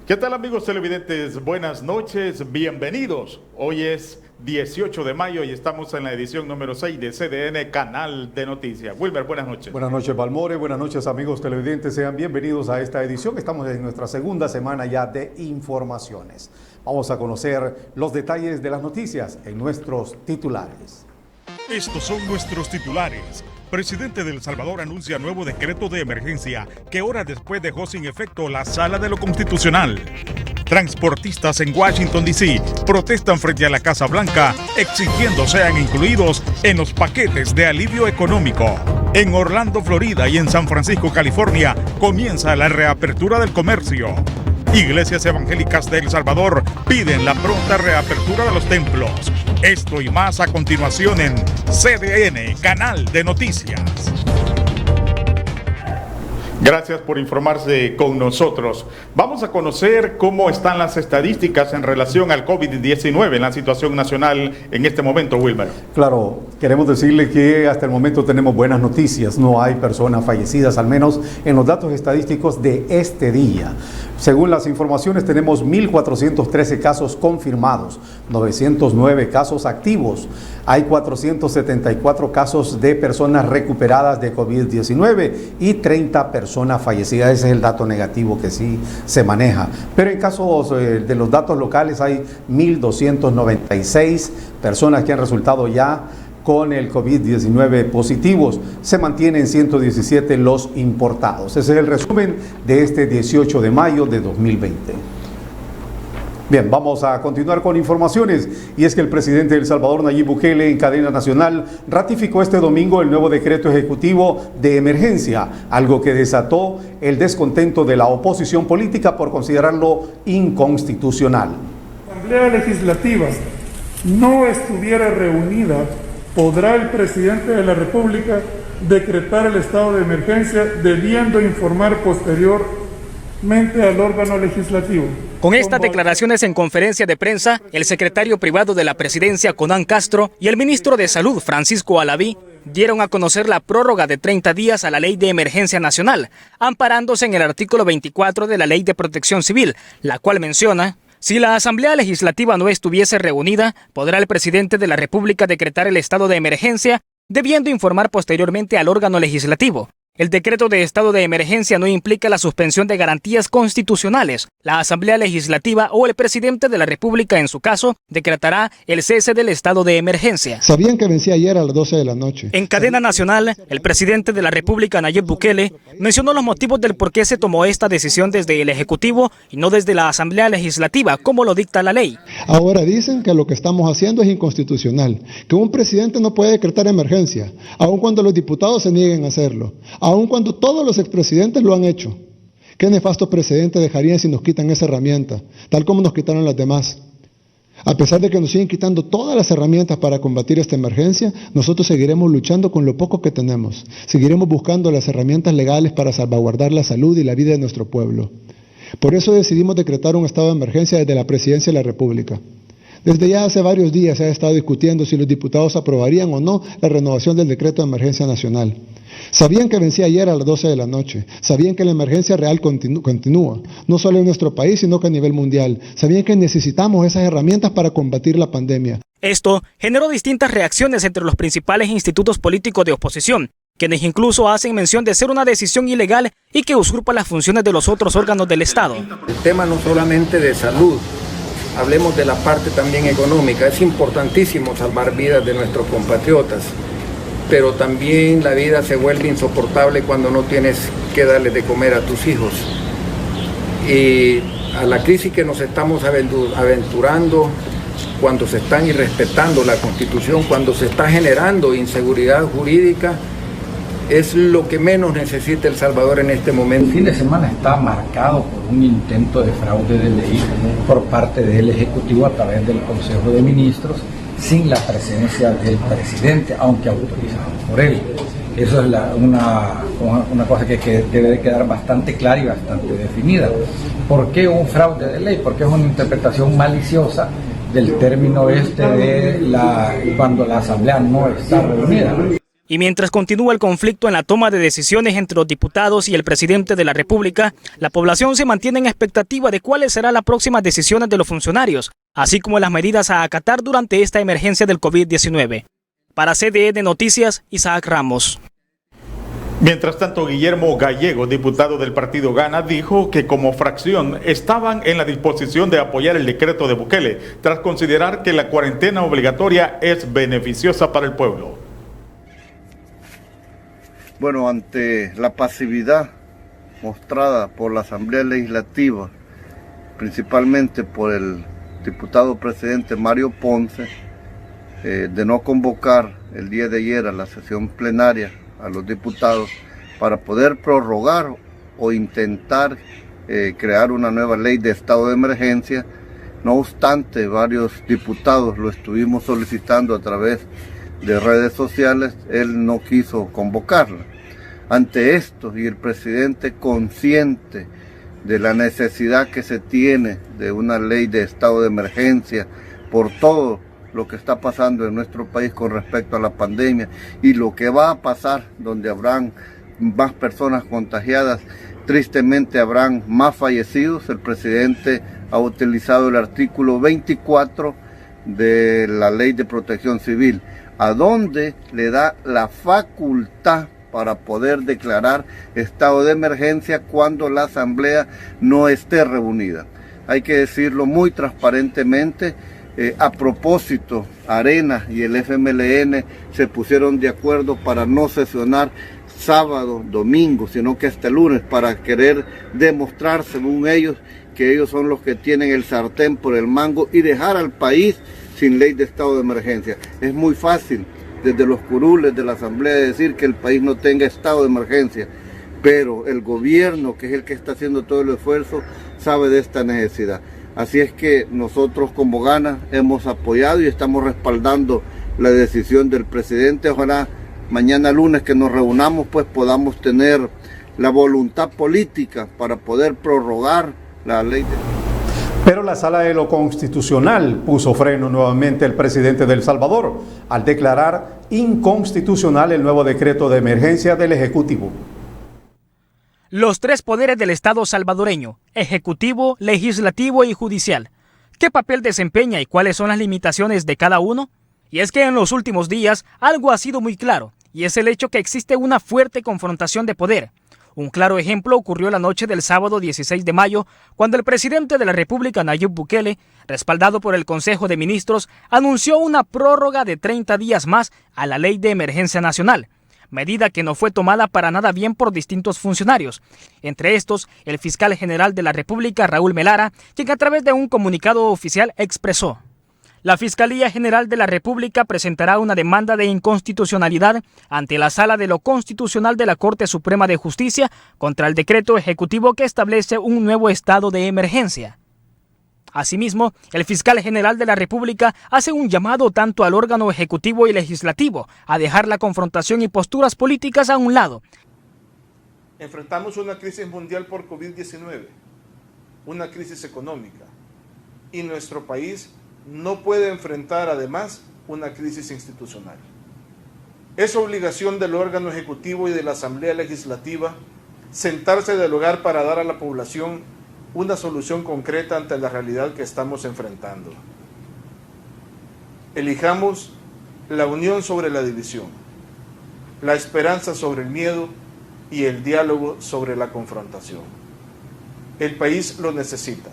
¿Qué tal, amigos televidentes? Buenas noches, bienvenidos. Hoy es 18 de mayo y estamos en la edición número 6 de CDN, Canal de Noticias. Wilmer, buenas noches. Buenas noches, Balmore. Buenas noches, amigos televidentes. Sean bienvenidos a esta edición. Estamos en nuestra segunda semana ya de informaciones. Vamos a conocer los detalles de las noticias en nuestros titulares. Estos son nuestros titulares. Presidente de El Salvador anuncia nuevo decreto de emergencia que horas después dejó sin efecto la Sala de lo Constitucional. Transportistas en Washington, D.C. protestan frente a la Casa Blanca exigiendo sean incluidos en los paquetes de alivio económico. En Orlando, Florida y en San Francisco, California comienza la reapertura del comercio. Iglesias evangélicas de El Salvador piden la pronta reapertura de los templos. Esto y más a continuación en CDN, Canal de Noticias. Gracias por informarse con nosotros. Vamos a conocer cómo están las estadísticas en relación al COVID-19 en la situación nacional en este momento, Wilmer. Claro, queremos decirle que hasta el momento tenemos buenas noticias. No hay personas fallecidas, al menos en los datos estadísticos de este día. Según las informaciones, tenemos 1.413 casos confirmados, 909 casos activos. Hay 474 casos de personas recuperadas de COVID-19 y 30 personas fallecidas. Ese es el dato negativo que sí se maneja. Pero en casos de los datos locales hay 1.296 personas que han resultado ya con el COVID-19 positivos. Se mantienen 117 los importados. Ese es el resumen de este 18 de mayo de 2020. Bien, vamos a continuar con informaciones, y es que el presidente de El Salvador, Nayib Bukele, en cadena nacional, ratificó este domingo el nuevo decreto ejecutivo de emergencia, algo que desató el descontento de la oposición política por considerarlo inconstitucional. La Asamblea Legislativa no estuviera reunida, ¿podrá el presidente de la República decretar el estado de emergencia debiendo informar posteriormente al órgano legislativo? Con estas declaraciones en conferencia de prensa, el secretario privado de la presidencia, Conan Castro, y el ministro de Salud, Francisco Alaví, dieron a conocer la prórroga de 30 días a la Ley de Emergencia Nacional, amparándose en el artículo 24 de la Ley de Protección Civil, la cual menciona: si la Asamblea Legislativa no estuviese reunida, podrá el presidente de la República decretar el estado de emergencia, debiendo informar posteriormente al órgano legislativo. El decreto de estado de emergencia no implica la suspensión de garantías constitucionales. La Asamblea Legislativa o el presidente de la República, en su caso, decretará el cese del estado de emergencia. Sabían que vencía ayer a las 12 de la noche. En cadena nacional, el presidente de la República, Nayib Bukele, mencionó los motivos del por qué se tomó esta decisión desde el Ejecutivo y no desde la Asamblea Legislativa, como lo dicta la ley. Ahora dicen que lo que estamos haciendo es inconstitucional, que un presidente no puede decretar emergencia, aun cuando los diputados se nieguen a hacerlo, aun cuando todos los expresidentes lo han hecho. ¿Qué nefasto precedente dejarían si nos quitan esa herramienta, tal como nos quitaron las demás? A pesar de que nos siguen quitando todas las herramientas para combatir esta emergencia, nosotros seguiremos luchando con lo poco que tenemos. Seguiremos buscando las herramientas legales para salvaguardar la salud y la vida de nuestro pueblo. Por eso decidimos decretar un estado de emergencia desde la Presidencia de la República. Desde ya hace varios días se ha estado discutiendo si los diputados aprobarían o no la renovación del decreto de emergencia nacional. Sabían que vencía ayer a las 12 de la noche, sabían que la emergencia real continúa, no solo en nuestro país, sino que a nivel mundial. Sabían que necesitamos esas herramientas para combatir la pandemia. Esto generó distintas reacciones entre los principales institutos políticos de oposición, quienes incluso hacen mención de ser una decisión ilegal y que usurpa las funciones de los otros órganos del Estado. El tema no solamente de salud, hablemos de la parte también económica. Es importantísimo salvar vidas de nuestros compatriotas, pero también la vida se vuelve insoportable cuando no tienes que darle de comer a tus hijos. Y a la crisis que nos estamos aventurando, cuando se están irrespetando la Constitución, cuando se está generando inseguridad jurídica, es lo que menos necesita El Salvador en este momento. El fin de semana está marcado por un intento de fraude de ley por parte del Ejecutivo a través del Consejo de Ministros, sin la presencia del presidente, aunque autorizado por él. Eso es una cosa que debe de quedar bastante clara y bastante definida. ¿Por qué un fraude de ley? Porque es una interpretación maliciosa del término de cuando la Asamblea no está reunida. Y mientras continúa el conflicto en la toma de decisiones entre los diputados y el presidente de la República, la población se mantiene en expectativa de cuáles serán las próximas decisiones de los funcionarios, así como las medidas a acatar durante esta emergencia del COVID-19. Para CDN Noticias, Isaac Ramos. Mientras tanto, Guillermo Gallego, diputado del partido Gana, dijo que como fracción estaban en la disposición de apoyar el decreto de Bukele, tras considerar que la cuarentena obligatoria es beneficiosa para el pueblo. Bueno, ante la pasividad mostrada por la Asamblea Legislativa, principalmente por el diputado presidente Mario Ponce, de no convocar el día de ayer a la sesión plenaria a los diputados para poder prorrogar o intentar crear una nueva ley de estado de emergencia. No obstante, varios diputados lo estuvimos solicitando a través de redes sociales, él no quiso convocarla. Ante esto, y el presidente consciente de la necesidad que se tiene de una ley de estado de emergencia por todo lo que está pasando en nuestro país con respecto a la pandemia y lo que va a pasar donde habrán más personas contagiadas, tristemente habrán más fallecidos, el presidente ha utilizado el artículo 24 de la Ley de Protección Civil, a donde le da la facultad para poder declarar estado de emergencia cuando la Asamblea no esté reunida. Hay que decirlo muy transparentemente. A propósito, Arena y el FMLN se pusieron de acuerdo para no sesionar sábado, domingo, sino que hasta el lunes, para querer demostrar, según ellos, que ellos son los que tienen el sartén por el mango y dejar al país sin ley de estado de emergencia. Es muy fácil desde los curules de la Asamblea decir que el país no tenga estado de emergencia, pero el gobierno, que es el que está haciendo todo el esfuerzo, sabe de esta necesidad. Así es que nosotros como Gana hemos apoyado y estamos respaldando la decisión del presidente. Ojalá mañana lunes que nos reunamos pues podamos tener la voluntad política para poder prorrogar la ley Pero la Sala de lo Constitucional puso freno nuevamente al presidente de El Salvador al declarar inconstitucional el nuevo decreto de emergencia del Ejecutivo. Los tres poderes del Estado salvadoreño, ejecutivo, legislativo y judicial. ¿Qué papel desempeña y cuáles son las limitaciones de cada uno? Y es que en los últimos días algo ha sido muy claro, y es el hecho que existe una fuerte confrontación de poder. Un claro ejemplo ocurrió la noche del sábado 16 de mayo, cuando el presidente de la República, Nayib Bukele, respaldado por el Consejo de Ministros, anunció una prórroga de 30 días más a la Ley de Emergencia Nacional, medida que no fue tomada para nada bien por distintos funcionarios, entre estos el fiscal general de la República, Raúl Melara, quien a través de un comunicado oficial expresó: la Fiscalía General de la República presentará una demanda de inconstitucionalidad ante la Sala de lo Constitucional de la Corte Suprema de Justicia contra el decreto ejecutivo que establece un nuevo estado de emergencia. Asimismo, el fiscal general de la República hace un llamado tanto al órgano ejecutivo y legislativo a dejar la confrontación y posturas políticas a un lado. Enfrentamos una crisis mundial por COVID-19, una crisis económica, y nuestro país no puede enfrentar además una crisis institucional. Es obligación del órgano ejecutivo y de la Asamblea Legislativa sentarse a dialogar para dar a la población una solución concreta ante la realidad que estamos enfrentando. Elijamos la unión sobre la división, la esperanza sobre el miedo y el diálogo sobre la confrontación. El país lo necesita.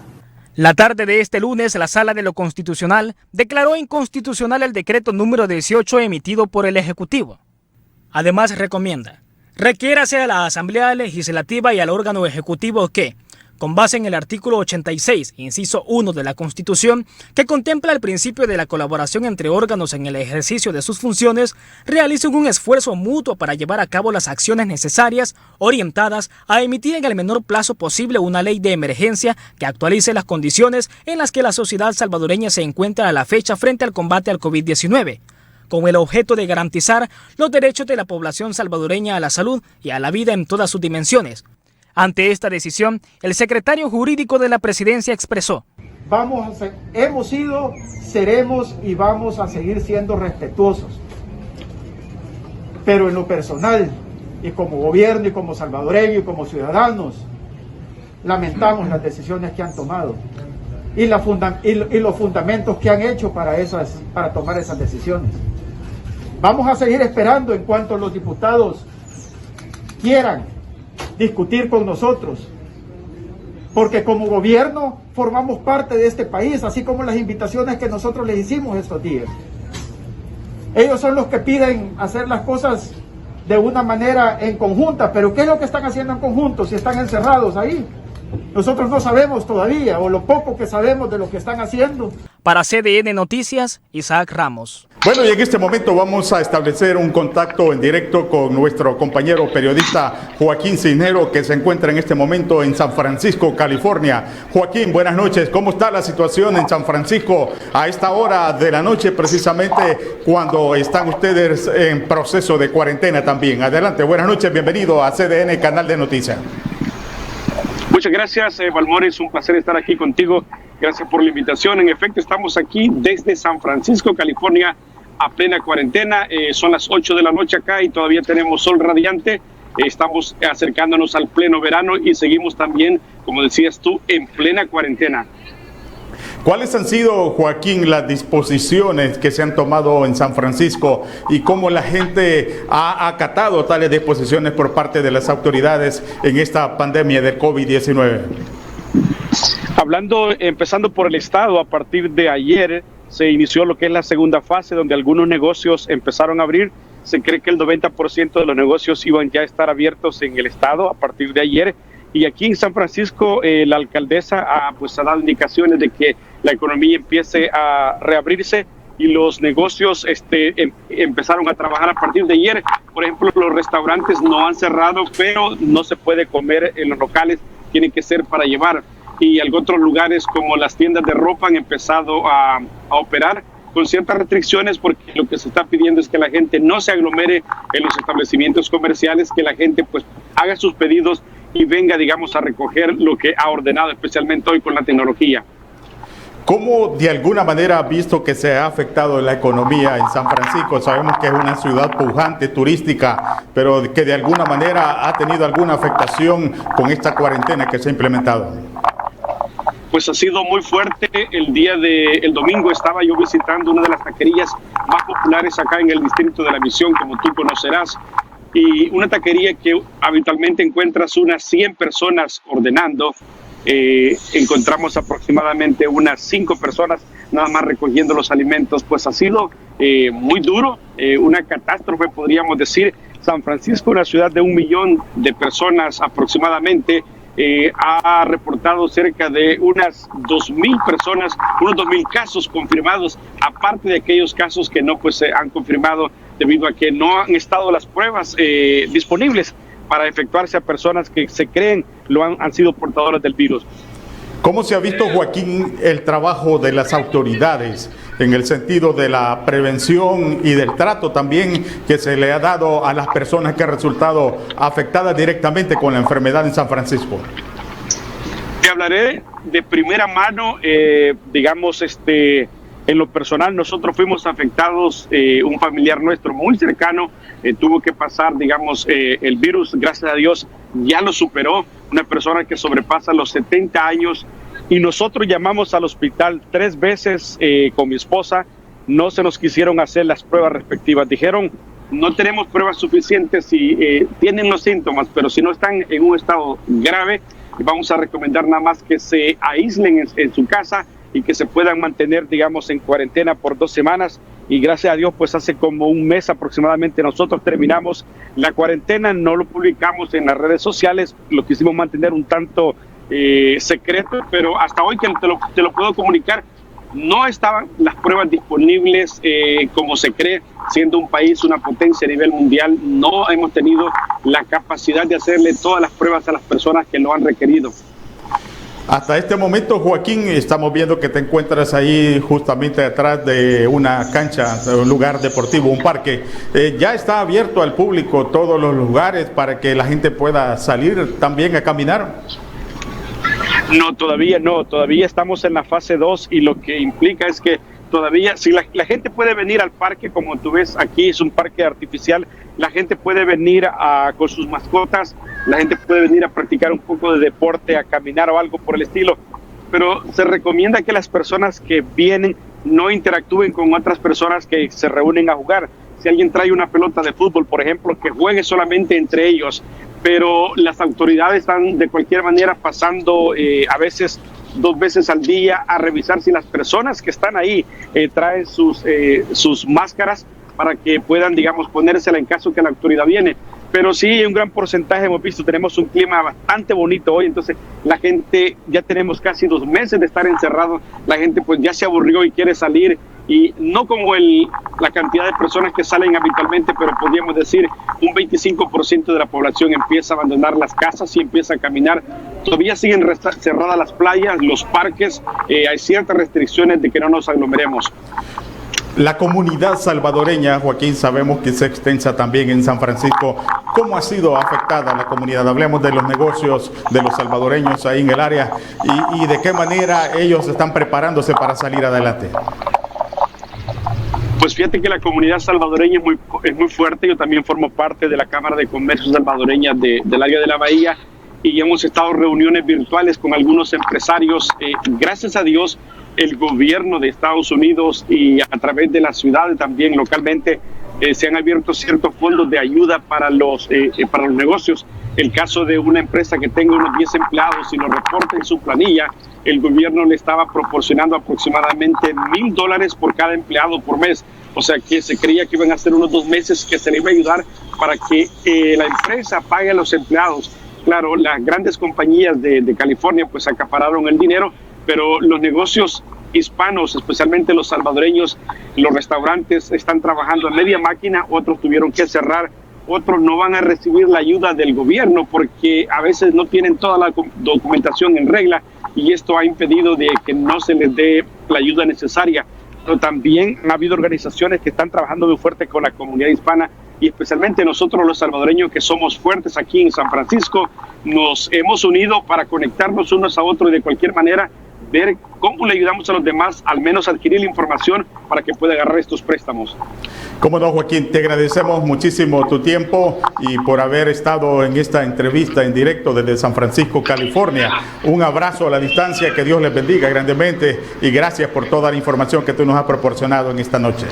La tarde de este lunes, la Sala de lo Constitucional declaró inconstitucional el decreto número 18 emitido por el Ejecutivo. Además, requiérase a la Asamblea Legislativa y al órgano ejecutivo que, con base en el artículo 86, inciso 1 de la Constitución, que contempla el principio de la colaboración entre órganos en el ejercicio de sus funciones, realicen un esfuerzo mutuo para llevar a cabo las acciones necesarias, orientadas a emitir en el menor plazo posible una ley de emergencia que actualice las condiciones en las que la sociedad salvadoreña se encuentra a la fecha frente al combate al COVID-19, con el objeto de garantizar los derechos de la población salvadoreña a la salud y a la vida en todas sus dimensiones. Ante esta decisión, el secretario jurídico de la presidencia expresó: hemos sido, seremos y vamos a seguir siendo respetuosos. Pero en lo personal, y como gobierno, y como salvadoreño, y como ciudadanos, lamentamos las decisiones que han tomado y los fundamentos que han hecho para tomar esas decisiones. Vamos a seguir esperando en cuanto los diputados quieran discutir con nosotros, porque como gobierno formamos parte de este país, así como las invitaciones que nosotros les hicimos estos días. Ellos son los que piden hacer las cosas de una manera en conjunta, pero ¿qué es lo que están haciendo en conjunto si están encerrados ahí? Nosotros no sabemos todavía, o lo poco que sabemos de lo que están haciendo. Para CDN Noticias, Isaac Ramos. Bueno, y en este momento vamos a establecer un contacto en directo con nuestro compañero periodista Joaquín Cisnero, que se encuentra en este momento en San Francisco, California. Joaquín, buenas noches. ¿Cómo está la situación en San Francisco a esta hora de la noche, precisamente cuando están ustedes en proceso de cuarentena también? Adelante, buenas noches, bienvenido a CDN Canal de Noticias. Muchas gracias, Valmore, es un placer estar aquí contigo. Gracias por la invitación. En efecto, estamos aquí desde San Francisco, California, a plena cuarentena. Son las 8 de la noche acá y todavía tenemos sol radiante. Estamos acercándonos al pleno verano y seguimos también, como decías tú, en plena cuarentena. ¿Cuáles han sido, Joaquín, las disposiciones que se han tomado en San Francisco y cómo la gente ha acatado tales disposiciones por parte de las autoridades en esta pandemia del COVID-19? Empezando por el estado, a partir de ayer se inició lo que es la segunda fase, donde algunos negocios empezaron a abrir. Se cree que el 90% de los negocios iban ya a estar abiertos en el estado a partir de ayer. Y aquí en San Francisco la alcaldesa ha dado indicaciones de que la economía empiece a reabrirse y los negocios empezaron a trabajar a partir de ayer. Por ejemplo, los restaurantes no han cerrado, pero no se puede comer en los locales, tiene que ser para llevar. Y otros lugares como las tiendas de ropa han empezado a operar con ciertas restricciones, porque lo que se está pidiendo es que la gente no se aglomere en los establecimientos comerciales, que la gente haga sus pedidos y venga, digamos, a recoger lo que ha ordenado, especialmente hoy con la tecnología. ¿Cómo de alguna manera ha visto que se ha afectado la economía en San Francisco? Sabemos que es una ciudad pujante, turística, pero que de alguna manera ha tenido alguna afectación con esta cuarentena que se ha implementado. Pues ha sido muy fuerte. El domingo estaba yo visitando una de las taquerías más populares acá en el distrito de La Misión, como tú conocerás, y una taquería que habitualmente encuentras unas 100 personas ordenando. Encontramos aproximadamente unas 5 personas nada más recogiendo los alimentos. Pues ha sido muy duro, una catástrofe podríamos decir. San Francisco, una ciudad de 1 millón de personas aproximadamente, ha reportado cerca de unas 2.000 personas, unos 2.000 casos confirmados, aparte de aquellos casos que no se han confirmado debido a que no han estado las pruebas disponibles para efectuarse a personas que se creen han sido portadoras del virus. ¿Cómo se ha visto, Joaquín, el trabajo de las autoridades en el sentido de la prevención y del trato también que se le ha dado a las personas que han resultado afectadas directamente con la enfermedad en San Francisco? Te hablaré de primera mano, digamos, en lo personal. Nosotros fuimos afectados, un familiar nuestro muy cercano tuvo que pasar, digamos, el virus, gracias a Dios ya lo superó, una persona que sobrepasa los 70 años, y nosotros llamamos al hospital 3 veces con mi esposa, no se nos quisieron hacer las pruebas respectivas, dijeron no tenemos pruebas suficientes si tienen los síntomas, pero si no están en un estado grave, vamos a recomendar nada más que se aíslen en su casa y que se puedan mantener, digamos, en cuarentena por 2 semanas. Y gracias a Dios, pues hace como un mes aproximadamente nosotros terminamos la cuarentena, no lo publicamos en las redes sociales, lo quisimos mantener un tanto secreto, pero hasta hoy que te lo puedo comunicar, no estaban las pruebas disponibles como se cree, siendo un país, una potencia a nivel mundial, no hemos tenido la capacidad de hacerle todas las pruebas a las personas que lo han requerido. Hasta este momento, Joaquín, estamos viendo que te encuentras ahí justamente detrás de una cancha, de un lugar deportivo, un parque. ¿Ya está abierto al público todos los lugares para que la gente pueda salir también a caminar? No, todavía no, todavía estamos en la fase 2 y lo que implica es que todavía, si la gente puede venir al parque, como tú ves aquí, es un parque artificial, la gente puede venir con sus mascotas, la gente puede venir a practicar un poco de deporte, a caminar o algo por el estilo, pero se recomienda que las personas que vienen no interactúen con otras personas que se reúnen a jugar. Si alguien trae una pelota de fútbol, por ejemplo, que juegue solamente entre ellos, pero las autoridades están de cualquier manera pasando a veces 2 veces al día a revisar si las personas que están ahí traen sus máscaras para que puedan, digamos, ponérsela en caso que la autoridad viene. Pero sí, un gran porcentaje hemos visto, tenemos un clima bastante bonito hoy, entonces la gente, ya tenemos casi 2 meses de estar encerrados, la gente pues ya se aburrió y quiere salir, y no como la cantidad de personas que salen habitualmente, pero podríamos decir un 25% de la población empieza a abandonar las casas y empieza a caminar. Todavía siguen cerradas las playas, los parques, hay ciertas restricciones de que no nos aglomeremos. La comunidad salvadoreña, Joaquín, sabemos que se extensa también en San Francisco. ¿Cómo ha sido afectada la comunidad? Hablemos de los negocios de los salvadoreños ahí en el área y de qué manera ellos están preparándose para salir adelante. Pues fíjate que la comunidad salvadoreña es muy fuerte. Yo también formo parte de la Cámara de Comercio salvadoreña del área de la Bahía y hemos estado en reuniones virtuales con algunos empresarios. Gracias a Dios, el gobierno de Estados Unidos y a través de la ciudad también localmente se han abierto ciertos fondos de ayuda para los negocios. El caso de una empresa que tenga unos 10 empleados y lo reporta en su planilla, el gobierno le estaba proporcionando aproximadamente $1,000 por cada empleado por mes. O sea que se creía que iban a ser unos 2 meses que se le iba a ayudar para que la empresa pague a los empleados. Claro, las grandes compañías de California pues acapararon el dinero, pero los negocios hispanos, especialmente los salvadoreños, los restaurantes están trabajando a media máquina, otros tuvieron que cerrar, otros no van a recibir la ayuda del gobierno porque a veces no tienen toda la documentación en regla y esto ha impedido de que no se les dé la ayuda necesaria. Pero también ha habido organizaciones que están trabajando muy fuerte con la comunidad hispana y especialmente nosotros los salvadoreños que somos fuertes aquí en San Francisco, nos hemos unido para conectarnos unos a otros y de cualquier manera ver cómo le ayudamos a los demás, al menos adquirir la información para que pueda agarrar estos préstamos. Cómo no, Joaquín, te agradecemos muchísimo tu tiempo y por haber estado en esta entrevista en directo desde San Francisco, California. Un abrazo a la distancia, que Dios les bendiga grandemente y gracias por toda la información que tú nos has proporcionado en esta noche.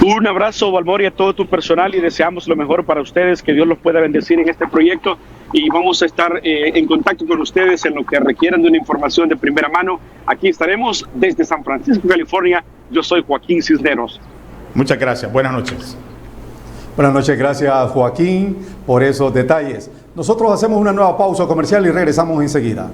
Un abrazo, Valmori, a todo tu personal y deseamos lo mejor para ustedes, que Dios los pueda bendecir en este proyecto y vamos a estar en contacto con ustedes en lo que requieran de una información de primera mano. Aquí estaremos desde San Francisco, California. Yo soy Joaquín Cisneros. Muchas gracias. Buenas noches. Buenas noches. Gracias, Joaquín, por esos detalles. Nosotros hacemos una nueva pausa comercial y regresamos enseguida.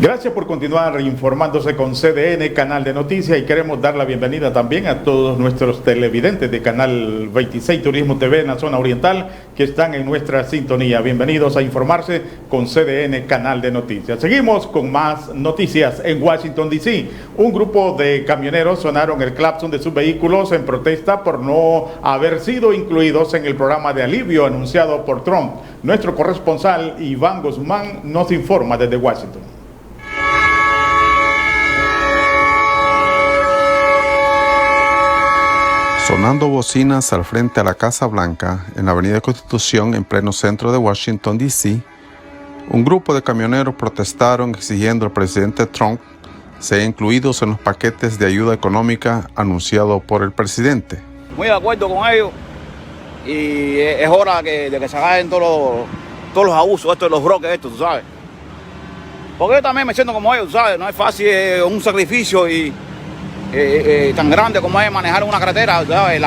Gracias por continuar informándose con CDN, Canal de Noticias, y queremos dar la bienvenida también a todos nuestros televidentes de Canal 26 Turismo TV en la zona oriental que están en nuestra sintonía. Bienvenidos a informarse con CDN, Canal de Noticias. Seguimos con más noticias en Washington, D.C. Un grupo de camioneros sonaron el claxon de sus vehículos en protesta por no haber sido incluidos en el programa de alivio anunciado por Trump. Nuestro corresponsal Iván Guzmán nos informa desde Washington. Sonando bocinas al frente a la Casa Blanca, en la Avenida Constitución, en pleno centro de Washington, D.C., un grupo de camioneros protestaron exigiendo al presidente Trump sea incluidos en los paquetes de ayuda económica anunciados por el presidente. Muy de acuerdo con ellos y es hora de que se hagan todos los abusos, esto de los brokers, tú sabes. Porque yo también me siento como ellos, ¿sabes? No es fácil, un sacrificio y tan grande como es manejar una carretera, ¿sabes?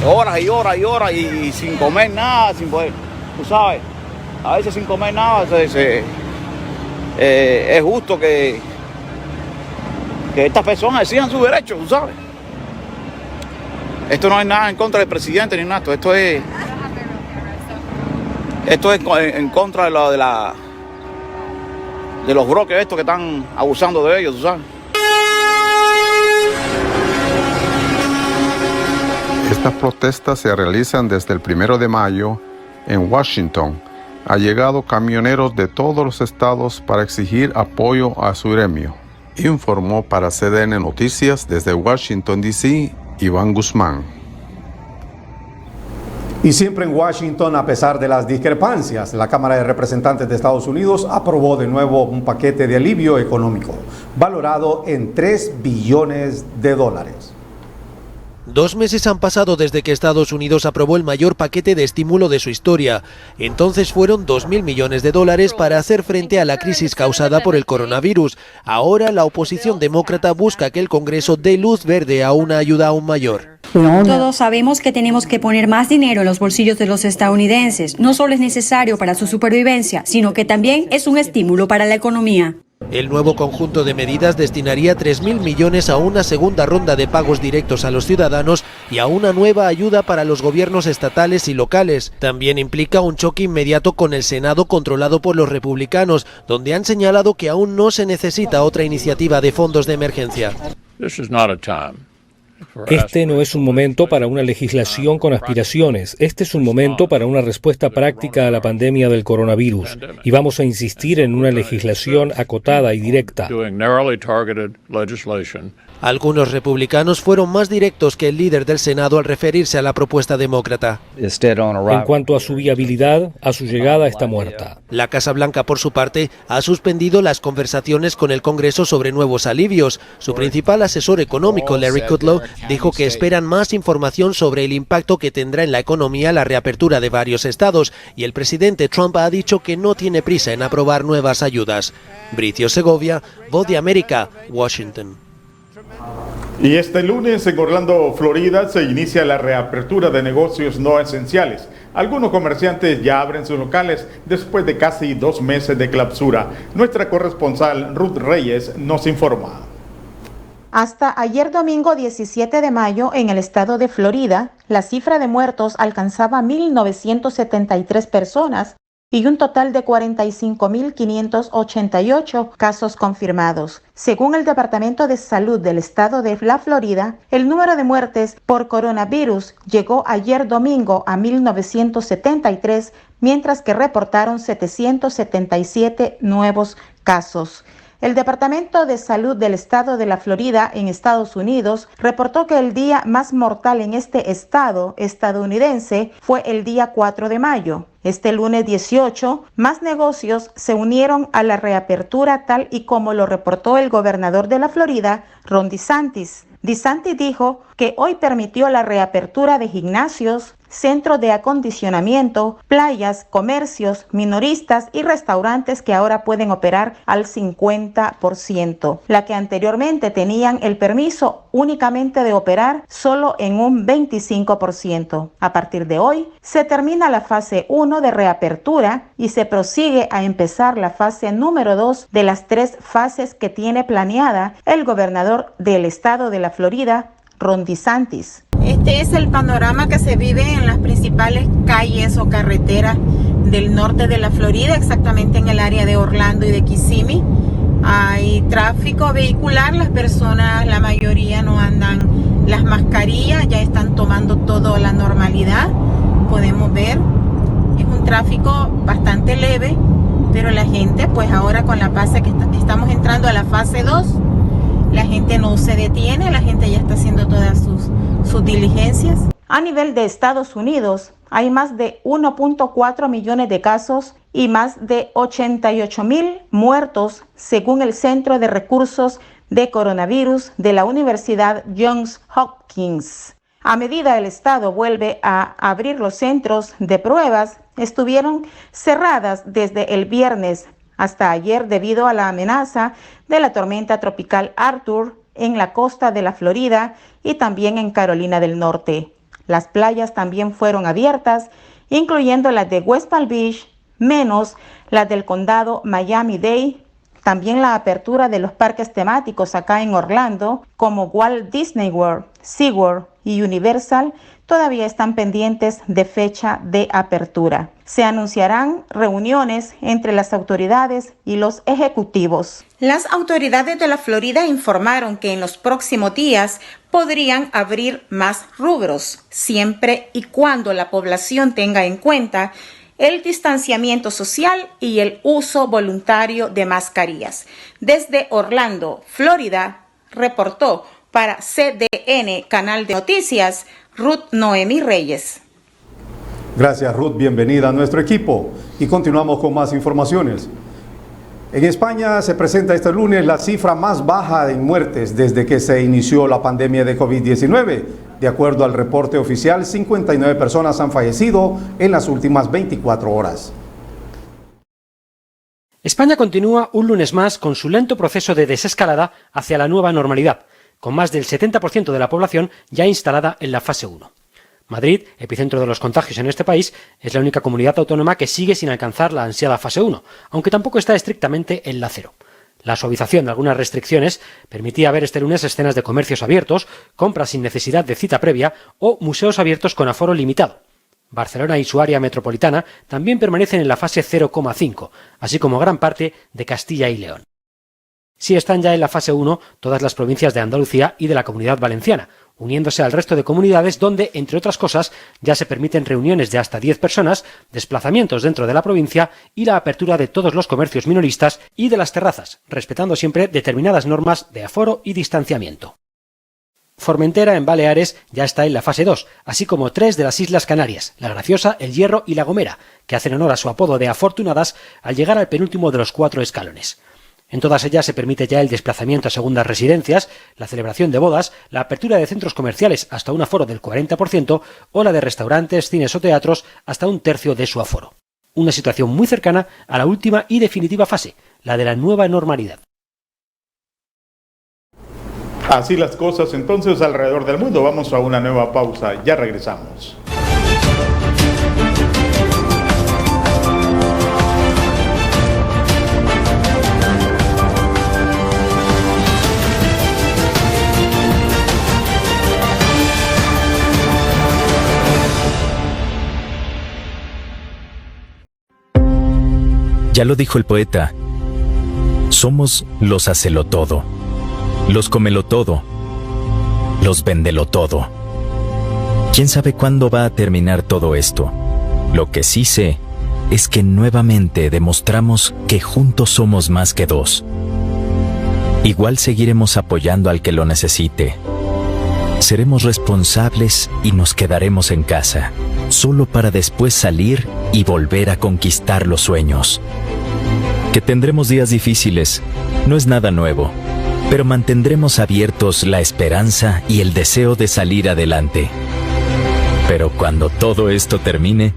Horas y horas y horas y sin comer nada, sin poder, tú sabes, a veces sin comer nada. Entonces, es justo que estas personas exijan sus derechos, tú sabes. Esto no es nada en contra del presidente ni nada, esto es en contra de los brokers estos que están abusando de ellos, tú sabes. Estas protestas se realizan desde el 1 de mayo en Washington. Ha llegado camioneros de todos los estados para exigir apoyo a su gremio. Informó para CDN Noticias desde Washington, D.C., Iván Guzmán. Y siempre en Washington, a pesar de las discrepancias, la Cámara de Representantes de Estados Unidos aprobó de nuevo un paquete de alivio económico, valorado en $3 billones. 2 meses han pasado desde que Estados Unidos aprobó el mayor paquete de estímulo de su historia. Entonces fueron $2.000 millones para hacer frente a la crisis causada por el coronavirus. Ahora la oposición demócrata busca que el Congreso dé luz verde a una ayuda aún mayor. Todos sabemos que tenemos que poner más dinero en los bolsillos de los estadounidenses. No solo es necesario para su supervivencia, sino que también es un estímulo para la economía. El nuevo conjunto de medidas destinaría $3.000 millones a una segunda ronda de pagos directos a los ciudadanos y a una nueva ayuda para los gobiernos estatales y locales. También implica un choque inmediato con el Senado controlado por los republicanos, donde han señalado que aún no se necesita otra iniciativa de fondos de emergencia. Este no es un momento para una legislación con aspiraciones. Este es un momento para una respuesta práctica a la pandemia del coronavirus. Y vamos a insistir en una legislación acotada y directa. Algunos republicanos fueron más directos que el líder del Senado al referirse a la propuesta demócrata. En cuanto a su viabilidad, a su llegada está muerta. La Casa Blanca, por su parte, ha suspendido las conversaciones con el Congreso sobre nuevos alivios. Su principal asesor económico, Larry Kudlow, dijo que esperan más información sobre el impacto que tendrá en la economía la reapertura de varios estados, y el presidente Trump ha dicho que no tiene prisa en aprobar nuevas ayudas. Bricio Segovia, Voz de América, Washington. Y este lunes en Orlando, Florida, se inicia la reapertura de negocios no esenciales. Algunos comerciantes ya abren sus locales después de casi 2 meses de clausura. Nuestra corresponsal Ruth Reyes nos informa. Hasta ayer domingo 17 de mayo en el estado de Florida, la cifra de muertos alcanzaba 1.973 personas y un total de 45.588 casos confirmados. Según el Departamento de Salud del estado de la Florida, el número de muertes por coronavirus llegó ayer domingo a 1.973, mientras que reportaron 777 nuevos casos. El Departamento de Salud del estado de la Florida en Estados Unidos reportó que el día más mortal en este estado estadounidense fue el día 4 de mayo. Este lunes 18, más negocios se unieron a la reapertura tal y como lo reportó el gobernador de la Florida, Ron DeSantis. DeSantis dijo que hoy permitió la reapertura de gimnasios, centros de acondicionamiento, playas, comercios, minoristas y restaurantes que ahora pueden operar al 50%, la que anteriormente tenían el permiso únicamente de operar solo en un 25%. A partir de hoy se termina la fase 1 de reapertura y se prosigue a empezar la fase número 2 de las 3 fases que tiene planeada el gobernador del estado de la Florida, Ron DeSantis. Este es el panorama que se vive en las principales calles o carreteras del norte de la Florida, exactamente en el área de Orlando y de Kissimmee. Hay tráfico vehicular, las personas, la mayoría no andan las mascarillas, ya están tomando todo a la normalidad. Podemos ver, es un tráfico bastante leve, pero la gente, pues ahora con la fase que estamos entrando a la fase 2, la gente no se detiene, la gente ya está haciendo todas sus diligencias. A nivel de Estados Unidos, hay más de 1.4 millones de casos y más de 88,000 muertos, según el Centro de Recursos de Coronavirus de la Universidad Johns Hopkins. A medida el Estado vuelve a abrir los centros de pruebas, estuvieron cerradas desde el viernes hasta ayer debido a la amenaza de la tormenta tropical Arthur en la costa de la Florida y también en Carolina del Norte. Las playas también fueron abiertas, incluyendo las de West Palm Beach, menos las del condado Miami-Dade. También la apertura de los parques temáticos acá en Orlando, como Walt Disney World, SeaWorld y Universal, todavía están pendientes de fecha de apertura. Se anunciarán reuniones entre las autoridades y los ejecutivos. Las autoridades de la Florida informaron que en los próximos días podrían abrir más rubros, siempre y cuando la población tenga en cuenta el distanciamiento social y el uso voluntario de mascarillas. Desde Orlando, Florida, reportó para CDN, Canal de Noticias, Ruth Noemi Reyes. Gracias, Ruth. Bienvenida a nuestro equipo. Y continuamos con más informaciones. En España se presenta este lunes la cifra más baja en muertes desde que se inició la pandemia de COVID-19. De acuerdo al reporte oficial, 59 personas han fallecido en las últimas 24 horas. España continúa un lunes más con su lento proceso de desescalada hacia la nueva normalidad, con más del 70% de la población ya instalada en la fase 1. Madrid, epicentro de los contagios en este país, es la única comunidad autónoma que sigue sin alcanzar la ansiada fase 1, aunque tampoco está estrictamente en la 0. La suavización de algunas restricciones permitía ver este lunes escenas de comercios abiertos, compras sin necesidad de cita previa o museos abiertos con aforo limitado. Barcelona y su área metropolitana también permanecen en la fase 0,5, así como gran parte de Castilla y León. Sí están ya en la fase 1 todas las provincias de Andalucía y de la Comunidad Valenciana, uniéndose al resto de comunidades donde, entre otras cosas, ya se permiten reuniones de hasta 10 personas, desplazamientos dentro de la provincia y la apertura de todos los comercios minoristas y de las terrazas, respetando siempre determinadas normas de aforo y distanciamiento. Formentera, en Baleares, ya está en la fase 2, así como 3 de las Islas Canarias, La Graciosa, El Hierro y La Gomera, que hacen honor a su apodo de afortunadas al llegar al penúltimo de los 4 escalones. En todas ellas se permite ya el desplazamiento a segundas residencias, la celebración de bodas, la apertura de centros comerciales hasta un aforo del 40% o la de restaurantes, cines o teatros hasta un tercio de su aforo. Una situación muy cercana a la última y definitiva fase, la de la nueva normalidad. Así las cosas entonces alrededor del mundo. Vamos a una nueva pausa, ya regresamos. Ya lo dijo el poeta, somos los hacelotodo, los comelotodo, los vendelotodo. ¿Quién sabe cuándo va a terminar todo esto? Lo que sí sé es que nuevamente demostramos que juntos somos más que dos. Igual seguiremos apoyando al que lo necesite. Seremos responsables y nos quedaremos en casa, solo para después salir y volver a conquistar los sueños. Que tendremos días difíciles, no es nada nuevo, pero mantendremos abiertos la esperanza y el deseo de salir adelante. Pero cuando todo esto termine,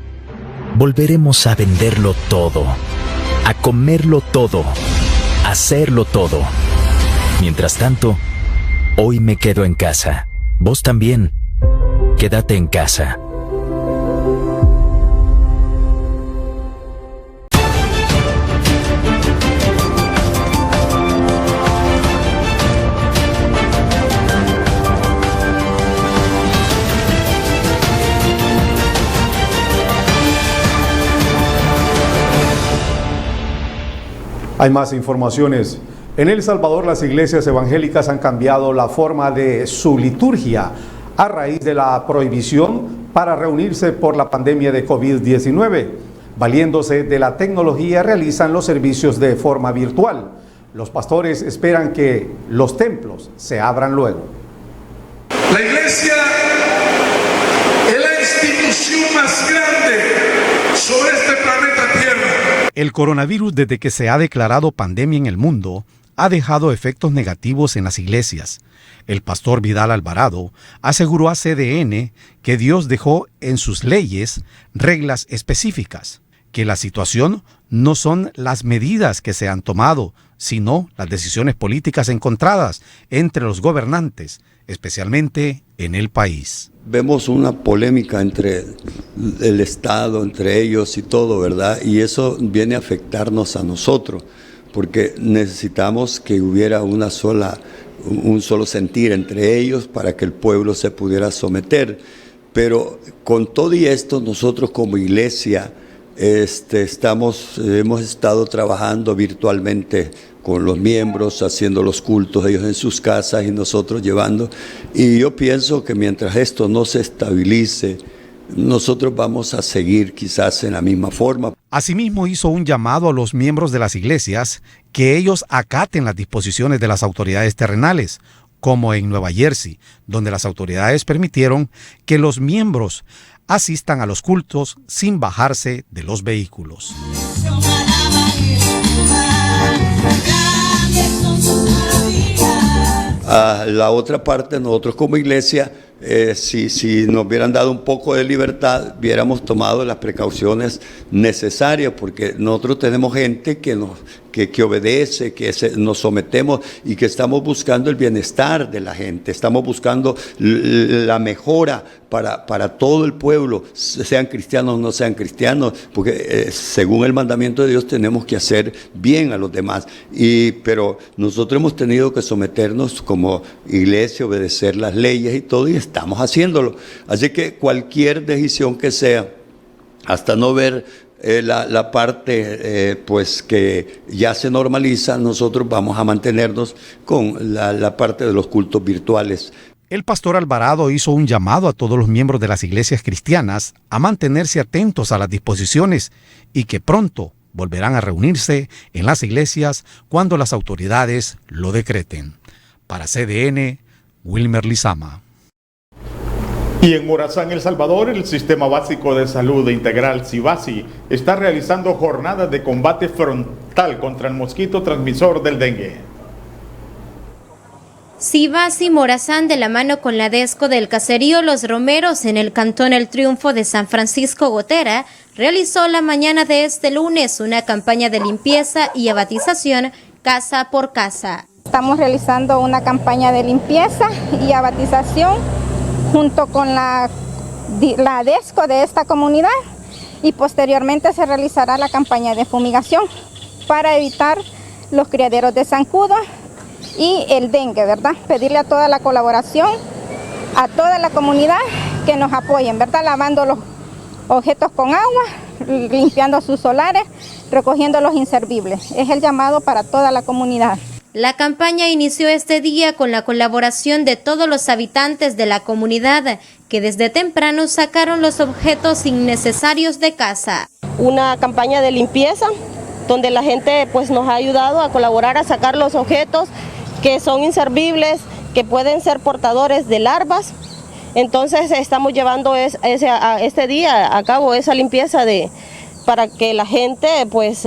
volveremos a venderlo todo, a comerlo todo, a hacerlo todo. Mientras tanto, hoy me quedo en casa. Vos también. Quédate en casa. Hay más informaciones. En El Salvador, las iglesias evangélicas han cambiado la forma de su liturgia a raíz de la prohibición para reunirse por la pandemia de COVID-19. Valiéndose de la tecnología, realizan los servicios de forma virtual. Los pastores esperan que los templos se abran luego. La iglesia es la institución más grande sobre este planeta Tierra. El coronavirus, desde que se ha declarado pandemia en el mundo, ha dejado efectos negativos en las iglesias. El pastor Vidal Alvarado aseguró a CDN que Dios dejó en sus leyes reglas específicas, que la situación no son las medidas que se han tomado, sino las decisiones políticas encontradas entre los gobernantes, especialmente en el país. Vemos una polémica entre el Estado, entre ellos y todo, ¿verdad? Y eso viene a afectarnos a nosotros, porque necesitamos que hubiera un solo sentir entre ellos para que el pueblo se pudiera someter. Pero con todo y esto, nosotros como iglesia hemos estado trabajando virtualmente con los miembros, haciendo los cultos, ellos en sus casas y nosotros llevando. Y yo pienso que mientras esto no se estabilice, nosotros vamos a seguir quizás en la misma forma. Asimismo, hizo un llamado a los miembros de las iglesias que ellos acaten las disposiciones de las autoridades terrenales, como en Nueva Jersey, donde las autoridades permitieron que los miembros asistan a los cultos sin bajarse de los vehículos. La otra parte, nosotros como iglesia, si nos hubieran dado un poco de libertad, hubiéramos tomado las precauciones necesarias, porque nosotros tenemos gente que obedece, nos sometemos y que estamos buscando el bienestar de la gente, estamos buscando la mejora para todo el pueblo, sean cristianos o no sean cristianos, porque según el mandamiento de Dios tenemos que hacer bien a los demás. Pero nosotros hemos tenido que someternos como iglesia, obedecer las leyes y todo, y estamos haciéndolo. Así que cualquier decisión que sea, hasta no ver la parte pues que ya se normaliza, nosotros vamos a mantenernos con la parte de los cultos virtuales. El pastor Alvarado hizo un llamado a todos los miembros de las iglesias cristianas a mantenerse atentos a las disposiciones y que pronto volverán a reunirse en las iglesias cuando las autoridades lo decreten. Para CDN, Wilmer Lizama. Y en Morazán, El Salvador, el Sistema Básico de Salud Integral, SIBASI, está realizando jornadas de combate frontal contra el mosquito transmisor del dengue. SIBASI Morazán, de la mano con la DESCO del caserío Los Romeros en el cantón El Triunfo de San Francisco Gotera, realizó la mañana de este lunes una campaña de limpieza y abatización casa por casa. Estamos realizando una campaña de limpieza y abatización junto con la DESCO de esta comunidad, y posteriormente se realizará la campaña de fumigación para evitar los criaderos de zancudo y el dengue, ¿verdad? Pedirle a toda la colaboración, a toda la comunidad que nos apoyen, ¿verdad? Lavando los objetos con agua, limpiando sus solares, recogiendo los inservibles. Es el llamado para toda la comunidad. La campaña inició este día con la colaboración de todos los habitantes de la comunidad, que desde temprano sacaron los objetos innecesarios de casa. Una campaña de limpieza donde la gente pues nos ha ayudado a colaborar a sacar los objetos que son inservibles, que pueden ser portadores de larvas. Entonces estamos llevando este día a cabo esa limpieza para que la gente pues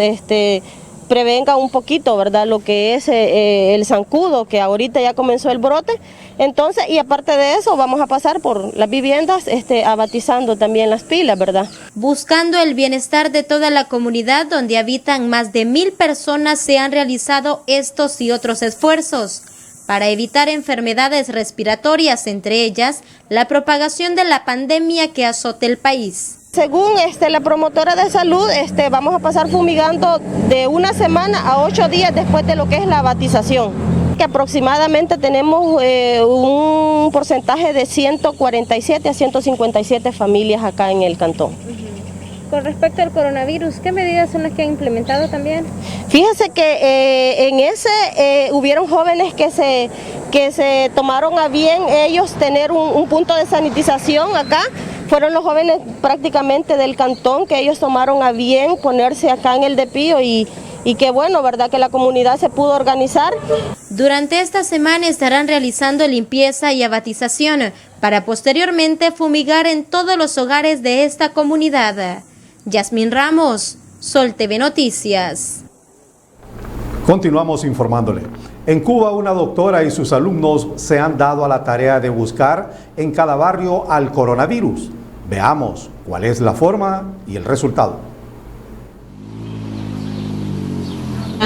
prevenga un poquito, ¿verdad?, lo que es el zancudo, que ahorita ya comenzó el brote. Entonces, y aparte de eso, vamos a pasar por las viviendas abatizando también las pilas, ¿verdad? Buscando el bienestar de toda la comunidad donde habitan más de 1,000 personas, se han realizado estos y otros esfuerzos para evitar enfermedades respiratorias, entre ellas la propagación de la pandemia que azota el país. Según la promotora de salud, vamos a pasar fumigando de 1 semana a 8 días después de lo que es la abatización. Que aproximadamente tenemos un porcentaje de 147 a 157 familias acá en el cantón. Con respecto al coronavirus, ¿qué medidas son las que han implementado también? Fíjese que en hubieron jóvenes que se tomaron a bien ellos tener un punto de sanitización acá. Fueron los jóvenes prácticamente del cantón que ellos tomaron a bien ponerse acá en el Depío y qué bueno, ¿verdad?, que la comunidad se pudo organizar. Durante esta semana estarán realizando limpieza y abatización para posteriormente fumigar en todos los hogares de esta comunidad. Yasmín Ramos, Sol TV Noticias. Continuamos informándole. En Cuba, una doctora y sus alumnos se han dado a la tarea de buscar en cada barrio al coronavirus. Veamos cuál es la forma y el resultado.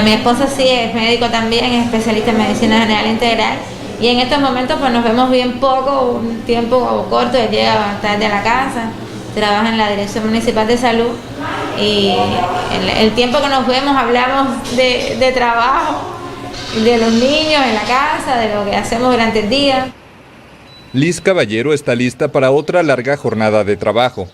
Mi esposo sí es médico también, es especialista en medicina general integral y en estos momentos pues nos vemos bien poco, un tiempo corto, él llega tarde a la casa, trabaja en la Dirección Municipal de Salud y el tiempo que nos vemos hablamos de trabajo, de los niños en la casa, de lo que hacemos durante el día. Liz Caballero está lista para otra larga jornada de trabajo.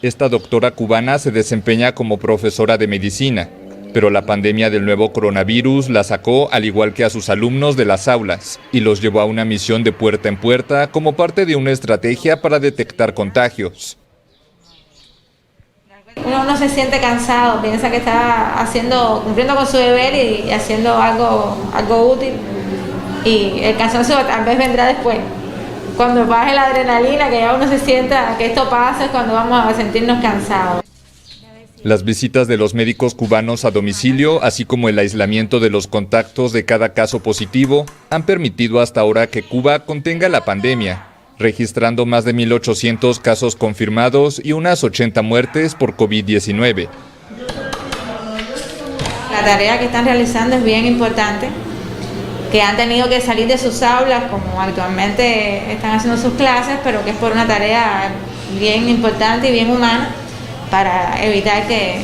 Esta doctora cubana se desempeña como profesora de medicina, pero la pandemia del nuevo coronavirus la sacó, al igual que a sus alumnos, de las aulas y los llevó a una misión de puerta en puerta como parte de una estrategia para detectar contagios. Uno no se siente cansado, piensa que está cumpliendo con su deber y haciendo algo útil, y el cansancio tal vez vendrá después. Cuando baje la adrenalina, que ya uno se sienta que esto pasa, es cuando vamos a sentirnos cansados. Las visitas de los médicos cubanos a domicilio, así como el aislamiento de los contactos de cada caso positivo, han permitido hasta ahora que Cuba contenga la pandemia, registrando más de 1,800 casos confirmados y unas 80 muertes por COVID-19. La tarea que están realizando es bien importante, que han tenido que salir de sus aulas, como actualmente están haciendo sus clases, pero que es por una tarea bien importante y bien humana, para evitar que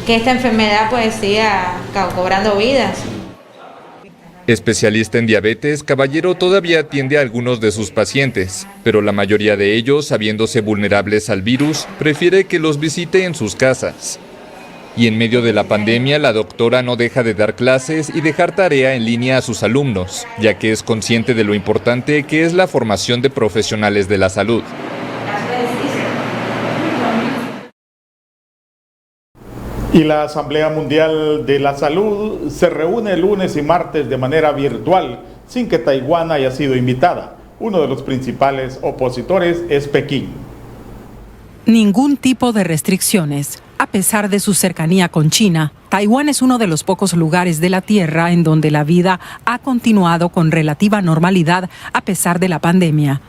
esta enfermedad pues siga cobrando vidas. Especialista en diabetes, Caballero todavía atiende a algunos de sus pacientes, pero la mayoría de ellos, sabiéndose vulnerables al virus, prefiere que los visite en sus casas. Y en medio de la pandemia, la doctora no deja de dar clases y dejar tarea en línea a sus alumnos, ya que es consciente de lo importante que es la formación de profesionales de la salud. Y la Asamblea Mundial de la Salud se reúne el lunes y martes de manera virtual, sin que Taiwán haya sido invitada. Uno de los principales opositores es Pekín. Ningún tipo de restricciones. A pesar de su cercanía con China, Taiwán es uno de los pocos lugares de la Tierra en donde la vida ha continuado con relativa normalidad a pesar de la pandemia.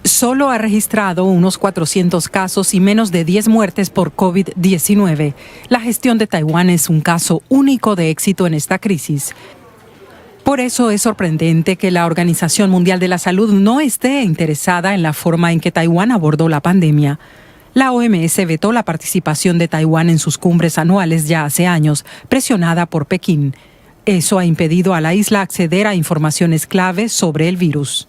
Solo ha registrado unos 400 casos y menos de 10 muertes por COVID-19. La gestión de Taiwán es un caso único de éxito en esta crisis. Por eso es sorprendente que la Organización Mundial de la Salud no esté interesada en la forma en que Taiwán abordó la pandemia. La OMS vetó la participación de Taiwán en sus cumbres anuales ya hace años, presionada por Pekín. Eso ha impedido a la isla acceder a informaciones clave sobre el virus.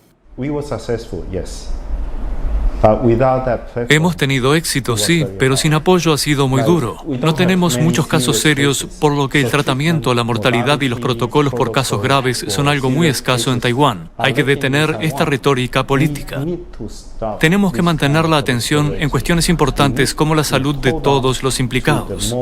Hemos tenido éxito, sí, pero sin apoyo ha sido muy duro. No tenemos muchos casos serios, por lo que el tratamiento, la mortalidad y los protocolos por casos graves son algo muy escaso en Taiwán. Hay que detener esta retórica política. Tenemos que mantener la atención en cuestiones importantes como la salud de todos los implicados.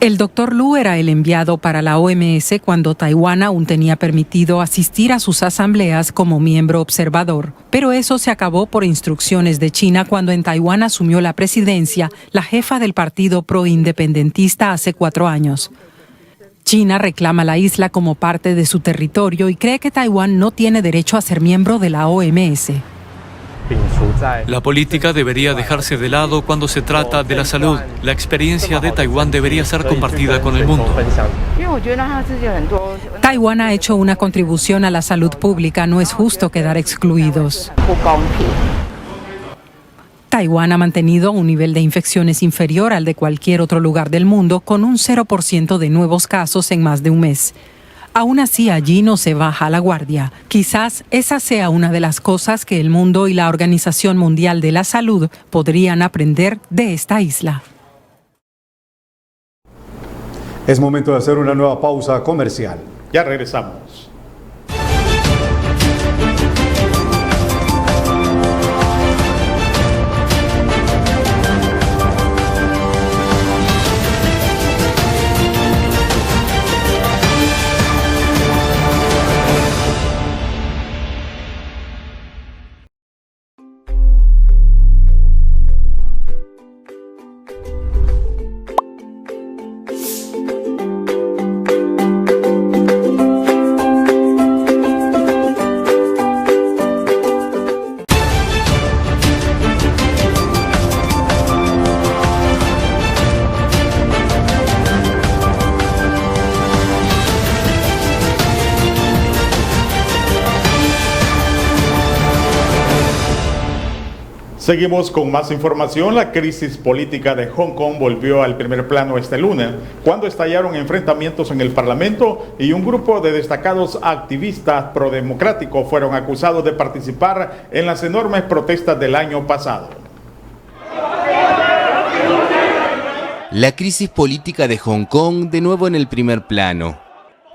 El Dr. Lu era el enviado para la OMS cuando Taiwán aún tenía permitido asistir a sus asambleas como miembro observador. Pero eso se acabó por instrucciones de China cuando en Taiwán asumió la presidencia la jefa del partido proindependentista hace 4 años. China reclama la isla como parte de su territorio y cree que Taiwán no tiene derecho a ser miembro de la OMS. La política debería dejarse de lado cuando se trata de la salud. La experiencia de Taiwán debería ser compartida con el mundo. Taiwán ha hecho una contribución a la salud pública, no es justo quedar excluidos. Taiwán ha mantenido un nivel de infecciones inferior al de cualquier otro lugar del mundo, con un 0% de nuevos casos en más de un mes. Aún así, allí no se baja la guardia. Quizás esa sea una de las cosas que el mundo y la Organización Mundial de la Salud podrían aprender de esta isla. Es momento de hacer una nueva pausa comercial. Ya regresamos. Seguimos con más información. La crisis política de Hong Kong volvió al primer plano este lunes, cuando estallaron enfrentamientos en el Parlamento y un grupo de destacados activistas prodemocráticos fueron acusados de participar en las enormes protestas del año pasado. La crisis política de Hong Kong de nuevo en el primer plano.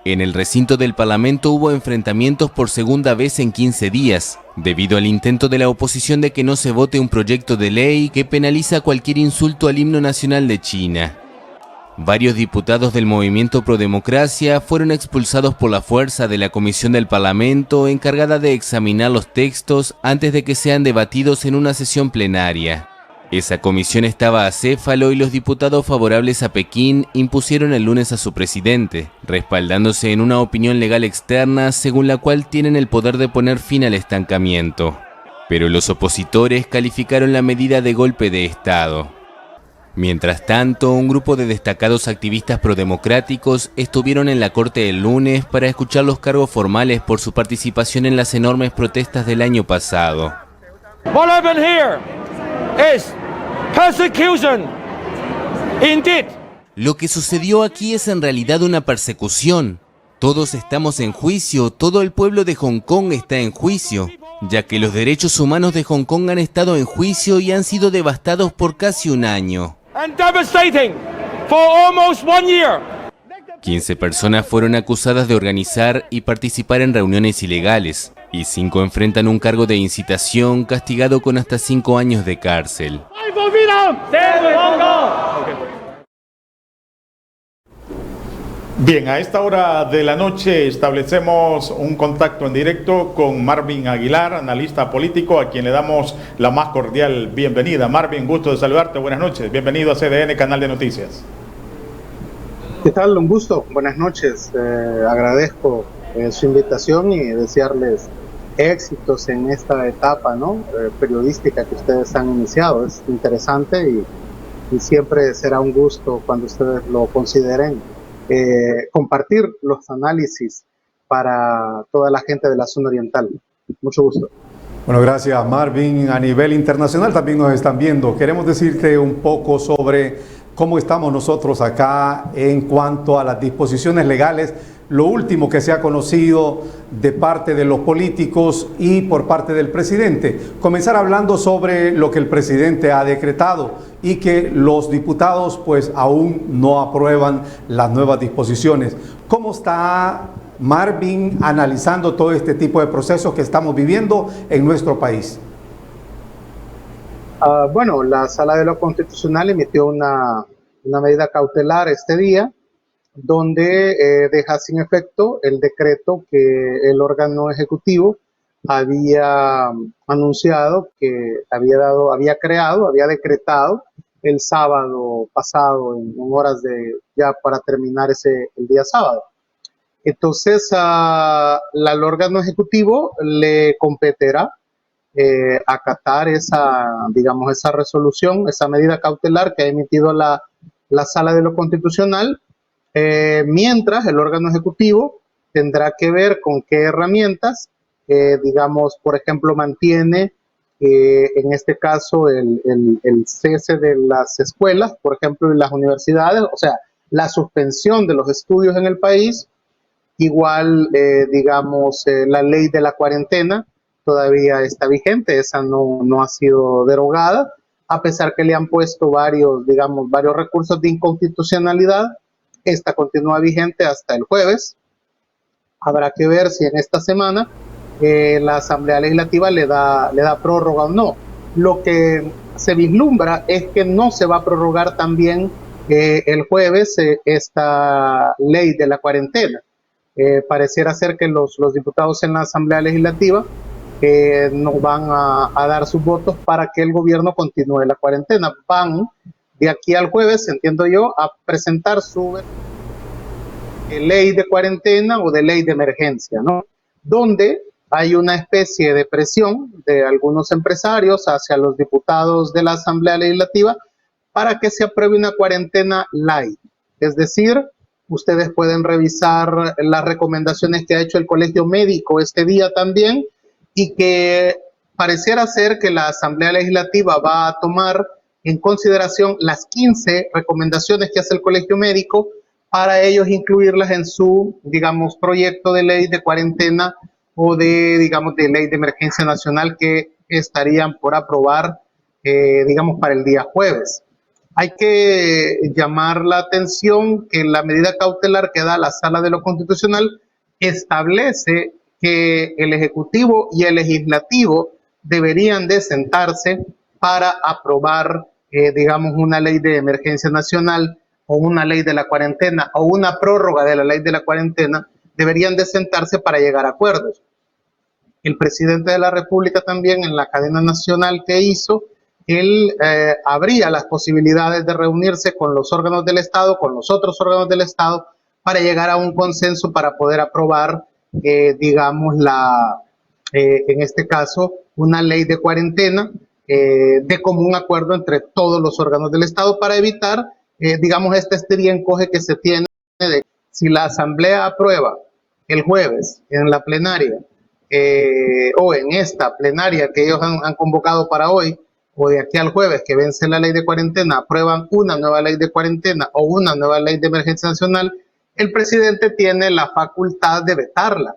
En el recinto del Parlamento hubo enfrentamientos por segunda vez en 15 días, debido al intento de la oposición de que no se vote un proyecto de ley que penaliza cualquier insulto al himno nacional de China. Varios diputados del movimiento Prodemocracia fueron expulsados por la fuerza de la comisión del Parlamento encargada de examinar los textos antes de que sean debatidos en una sesión plenaria. Esa comisión estaba acéfalo y los diputados favorables a Pekín impusieron el lunes a su presidente, respaldándose en una opinión legal externa según la cual tienen el poder de poner fin al estancamiento. Pero los opositores calificaron la medida de golpe de Estado. Mientras tanto, un grupo de destacados activistas prodemocráticos estuvieron en la corte el lunes para escuchar los cargos formales por su participación en las enormes protestas del año pasado. What happened here is persecution. Indeed. Lo que sucedió aquí es en realidad una persecución. Todos estamos en juicio, todo el pueblo de Hong Kong está en juicio, ya que los derechos humanos de Hong Kong han estado en juicio y han sido devastados por casi un año. And devastating for almost 1 year. 15 personas fueron acusadas de organizar y participar en reuniones ilegales, y 5 enfrentan un cargo de incitación castigado con hasta 5 años de cárcel. Bien, a esta hora de la noche establecemos un contacto en directo con Marvin Aguilar, analista político, a quien le damos la más cordial bienvenida. Marvin, gusto de saludarte, buenas noches, bienvenido a CDN, Canal de Noticias. ¿Qué tal? Un gusto, buenas noches, agradezco su invitación y desearles éxitos en esta etapa, ¿no? Periodística que ustedes han iniciado. Es interesante y siempre será un gusto cuando ustedes lo consideren compartir los análisis para toda la gente de la zona oriental. Mucho gusto. Bueno, gracias Marvin. A nivel internacional también nos están viendo. Queremos decirte un poco sobre cómo estamos nosotros acá en cuanto a las disposiciones legales. Lo último que se ha conocido de parte de los políticos y por parte del presidente. Comenzar hablando sobre lo que el presidente ha decretado y que los diputados pues aún no aprueban las nuevas disposiciones. ¿Cómo está Marvin analizando todo este tipo de procesos que estamos viviendo en nuestro país? Bueno, la Sala de lo Constitucional emitió una una medida cautelar este día, donde deja sin efecto el decreto que el órgano ejecutivo había anunciado que había decretado el sábado pasado en horas ya para terminar el día sábado. Entonces, al órgano ejecutivo le competerá acatar esa resolución, esa medida cautelar que ha emitido la Sala de lo Constitucional, mientras el órgano ejecutivo tendrá que ver con qué herramientas, por ejemplo, mantiene en este caso el cese de las escuelas, por ejemplo, y las universidades, o sea, la suspensión de los estudios en el país. Igual, la ley de la cuarentena todavía está vigente, esa no ha sido derogada, a pesar que le han puesto varios recursos de inconstitucionalidad. Esta continúa vigente hasta el jueves. Habrá que ver si en esta semana la Asamblea Legislativa le da prórroga o no. Lo que se vislumbra es que no se va a prorrogar también el jueves esta ley de la cuarentena. Pareciera ser que los diputados en la Asamblea Legislativa no van a dar sus votos para que el gobierno continúe la cuarentena. Van de aquí al jueves, entiendo yo, a presentar su ley de cuarentena o de ley de emergencia, ¿no? Donde hay una especie de presión de algunos empresarios hacia los diputados de la Asamblea Legislativa para que se apruebe una cuarentena light. Es decir, ustedes pueden revisar las recomendaciones que ha hecho el Colegio Médico este día también, y que pareciera ser que la Asamblea Legislativa va a tomar en consideración las 15 recomendaciones que hace el Colegio Médico para ellos incluirlas en su, proyecto de ley de cuarentena o de ley de emergencia nacional que estarían por aprobar, para el día jueves. Hay que llamar la atención que la medida cautelar que da la Sala de lo Constitucional establece que el Ejecutivo y el Legislativo deberían de sentarse para aprobar, una ley de emergencia nacional o una ley de la cuarentena o una prórroga de la ley de la cuarentena. Deberían de sentarse para llegar a acuerdos. El presidente de la República también, en la cadena nacional que hizo, él abría las posibilidades de reunirse con los órganos del Estado, con los otros órganos del Estado, para llegar a un consenso para poder aprobar, en este caso, una ley de cuarentena de común acuerdo entre todos los órganos del Estado para evitar, este estirón y encoge que se tiene de si la Asamblea aprueba el jueves en la plenaria o en esta plenaria que ellos han convocado para hoy, o de aquí al jueves que vence la ley de cuarentena, aprueban una nueva ley de cuarentena o una nueva ley de emergencia nacional, el presidente tiene la facultad de vetarla,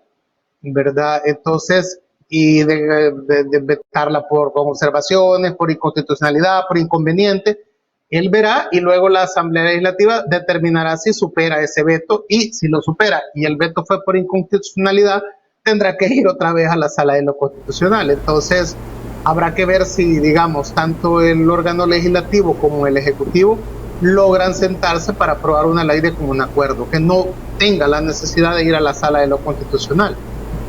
¿verdad? Entonces, y de vetarla con observaciones, por inconstitucionalidad, por inconveniente, él verá y luego la Asamblea Legislativa determinará si supera ese veto, y si lo supera y el veto fue por inconstitucionalidad, tendrá que ir otra vez a la Sala de lo Constitucional. Entonces, habrá que ver si, tanto el órgano legislativo como el ejecutivo logran sentarse para aprobar una ley de común acuerdo, que no tenga la necesidad de ir a la Sala de lo Constitucional.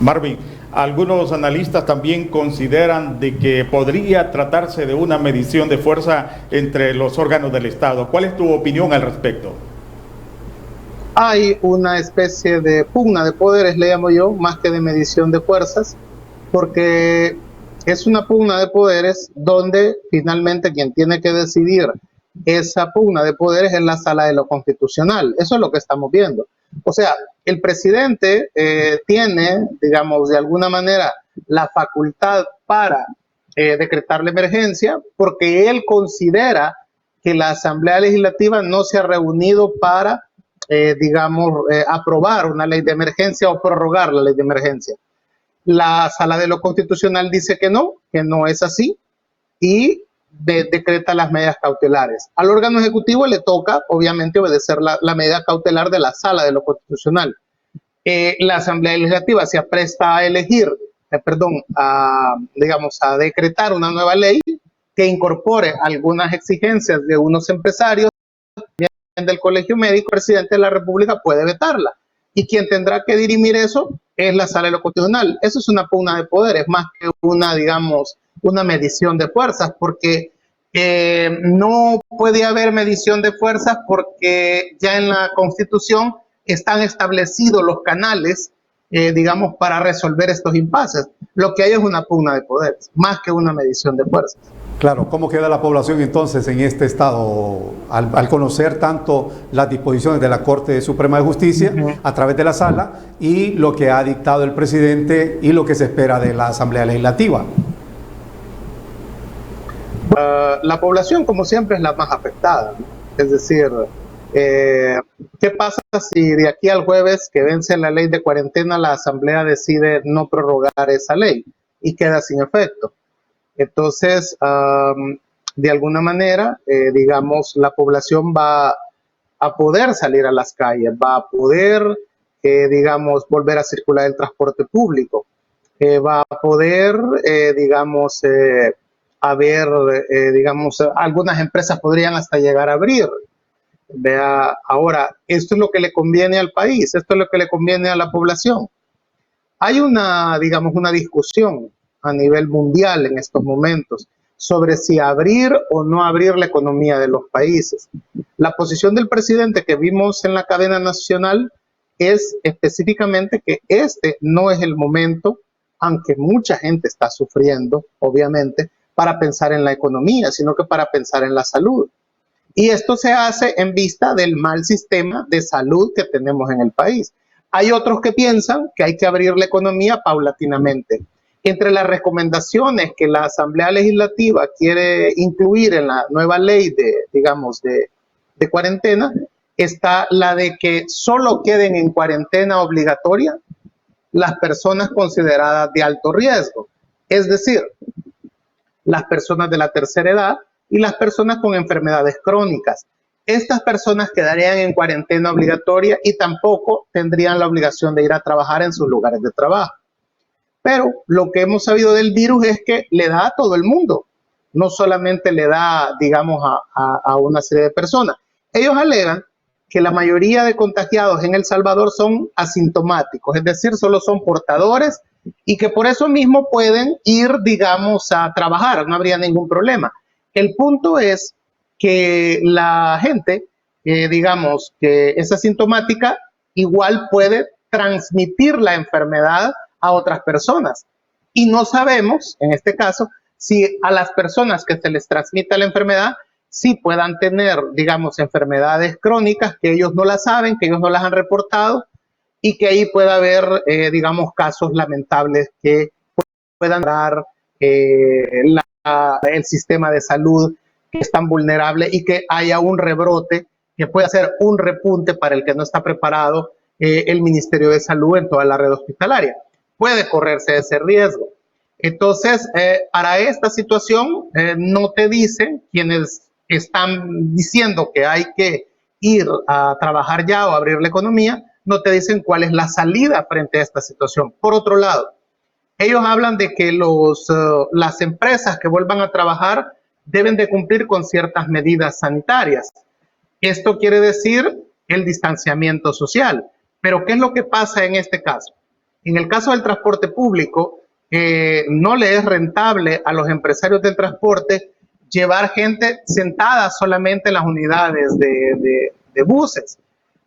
Marvin, algunos analistas también consideran de que podría tratarse de una medición de fuerza entre los órganos del Estado. ¿Cuál es tu opinión al respecto? Hay una especie de pugna de poderes, le llamo yo, más que de medición de fuerzas, porque es una pugna de poderes donde finalmente quien tiene que decidir esa pugna de poderes es la Sala de lo Constitucional. Eso es lo que estamos viendo. O sea, el presidente tiene, de alguna manera, la facultad para decretar la emergencia porque él considera que la Asamblea Legislativa no se ha reunido para, aprobar una ley de emergencia o prorrogar la ley de emergencia. La Sala de lo Constitucional dice que no es así, y decreta las medidas cautelares. Al órgano ejecutivo le toca, obviamente, obedecer la medida cautelar de la Sala de lo Constitucional. La Asamblea Legislativa se apresta a elegir, a decretar una nueva ley que incorpore algunas exigencias de unos empresarios, del Colegio Médico, el presidente de la República puede vetarla. Y quien tendrá que dirimir eso es la Sala de lo Constitucional. Eso es una pugna de poder, es más que una, digamos, una medición de fuerzas, porque no puede haber medición de fuerzas porque ya en la Constitución están establecidos los canales, digamos, para resolver estos impases. Lo que hay es una pugna de poder, más que una medición de fuerzas. Claro, ¿cómo queda la población entonces en este estado al conocer tanto las disposiciones de la Corte Suprema de Justicia a través de la Sala y lo que ha dictado el presidente y lo que se espera de la Asamblea Legislativa? La población, como siempre, es la más afectada, ¿no? Es decir, ¿qué pasa si de aquí al jueves que vence la ley de cuarentena la Asamblea decide no prorrogar esa ley y queda sin efecto? Entonces, de alguna manera, digamos, la población va a poder salir a las calles, va a poder, digamos, volver a circular el transporte público, va a poder, digamos, digamos, algunas empresas podrían hasta llegar a abrir. Vea, ahora, esto es lo que le conviene al país, esto es lo que le conviene a la población. Hay una, digamos, una discusión a nivel mundial en estos momentos sobre si abrir o no abrir la economía de los países. La posición del presidente que vimos en la cadena nacional es específicamente que este no es el momento, aunque mucha gente está sufriendo, obviamente, para pensar en la economía, sino que para pensar en la salud. Y esto se hace en vista del mal sistema de salud que tenemos en el país. Hay otros que piensan que hay que abrir la economía paulatinamente. Entre las recomendaciones que la Asamblea Legislativa quiere incluir en la nueva ley de cuarentena, está la de que solo queden en cuarentena obligatoria las personas consideradas de alto riesgo. Es decir, las personas de la tercera edad y las personas con enfermedades crónicas. Estas personas quedarían en cuarentena obligatoria y tampoco tendrían la obligación de ir a trabajar en sus lugares de trabajo. Pero lo que hemos sabido del virus es que le da a todo el mundo, no solamente le da, digamos, a una serie de personas. Ellos alegan que la mayoría de contagiados en El Salvador son asintomáticos, es decir, solo son portadores y que por eso mismo pueden ir, digamos, a trabajar, no habría ningún problema. El punto es que la gente, digamos, que es asintomática, igual puede transmitir la enfermedad a otras personas. Y no sabemos, en este caso, si a las personas que se les transmite la enfermedad, sí puedan tener, digamos, enfermedades crónicas que ellos no las saben, que ellos no las han reportado y que ahí pueda haber, digamos, casos lamentables que puedan dar el sistema de salud que es tan vulnerable y que haya un rebrote que pueda ser un repunte para el que no está preparado el Ministerio de Salud en toda la red hospitalaria. Puede correrse ese riesgo. Entonces, para esta situación, no te dicen quienes están diciendo que hay que ir a trabajar ya o abrir la economía, no te dicen cuál es la salida frente a esta situación. Por otro lado, ellos hablan de que las empresas que vuelvan a trabajar deben de cumplir con ciertas medidas sanitarias. Esto quiere decir el distanciamiento social. Pero ¿qué es lo que pasa en este caso? En el caso del transporte público, no le es rentable a los empresarios del transporte llevar gente sentada solamente en las unidades de buses,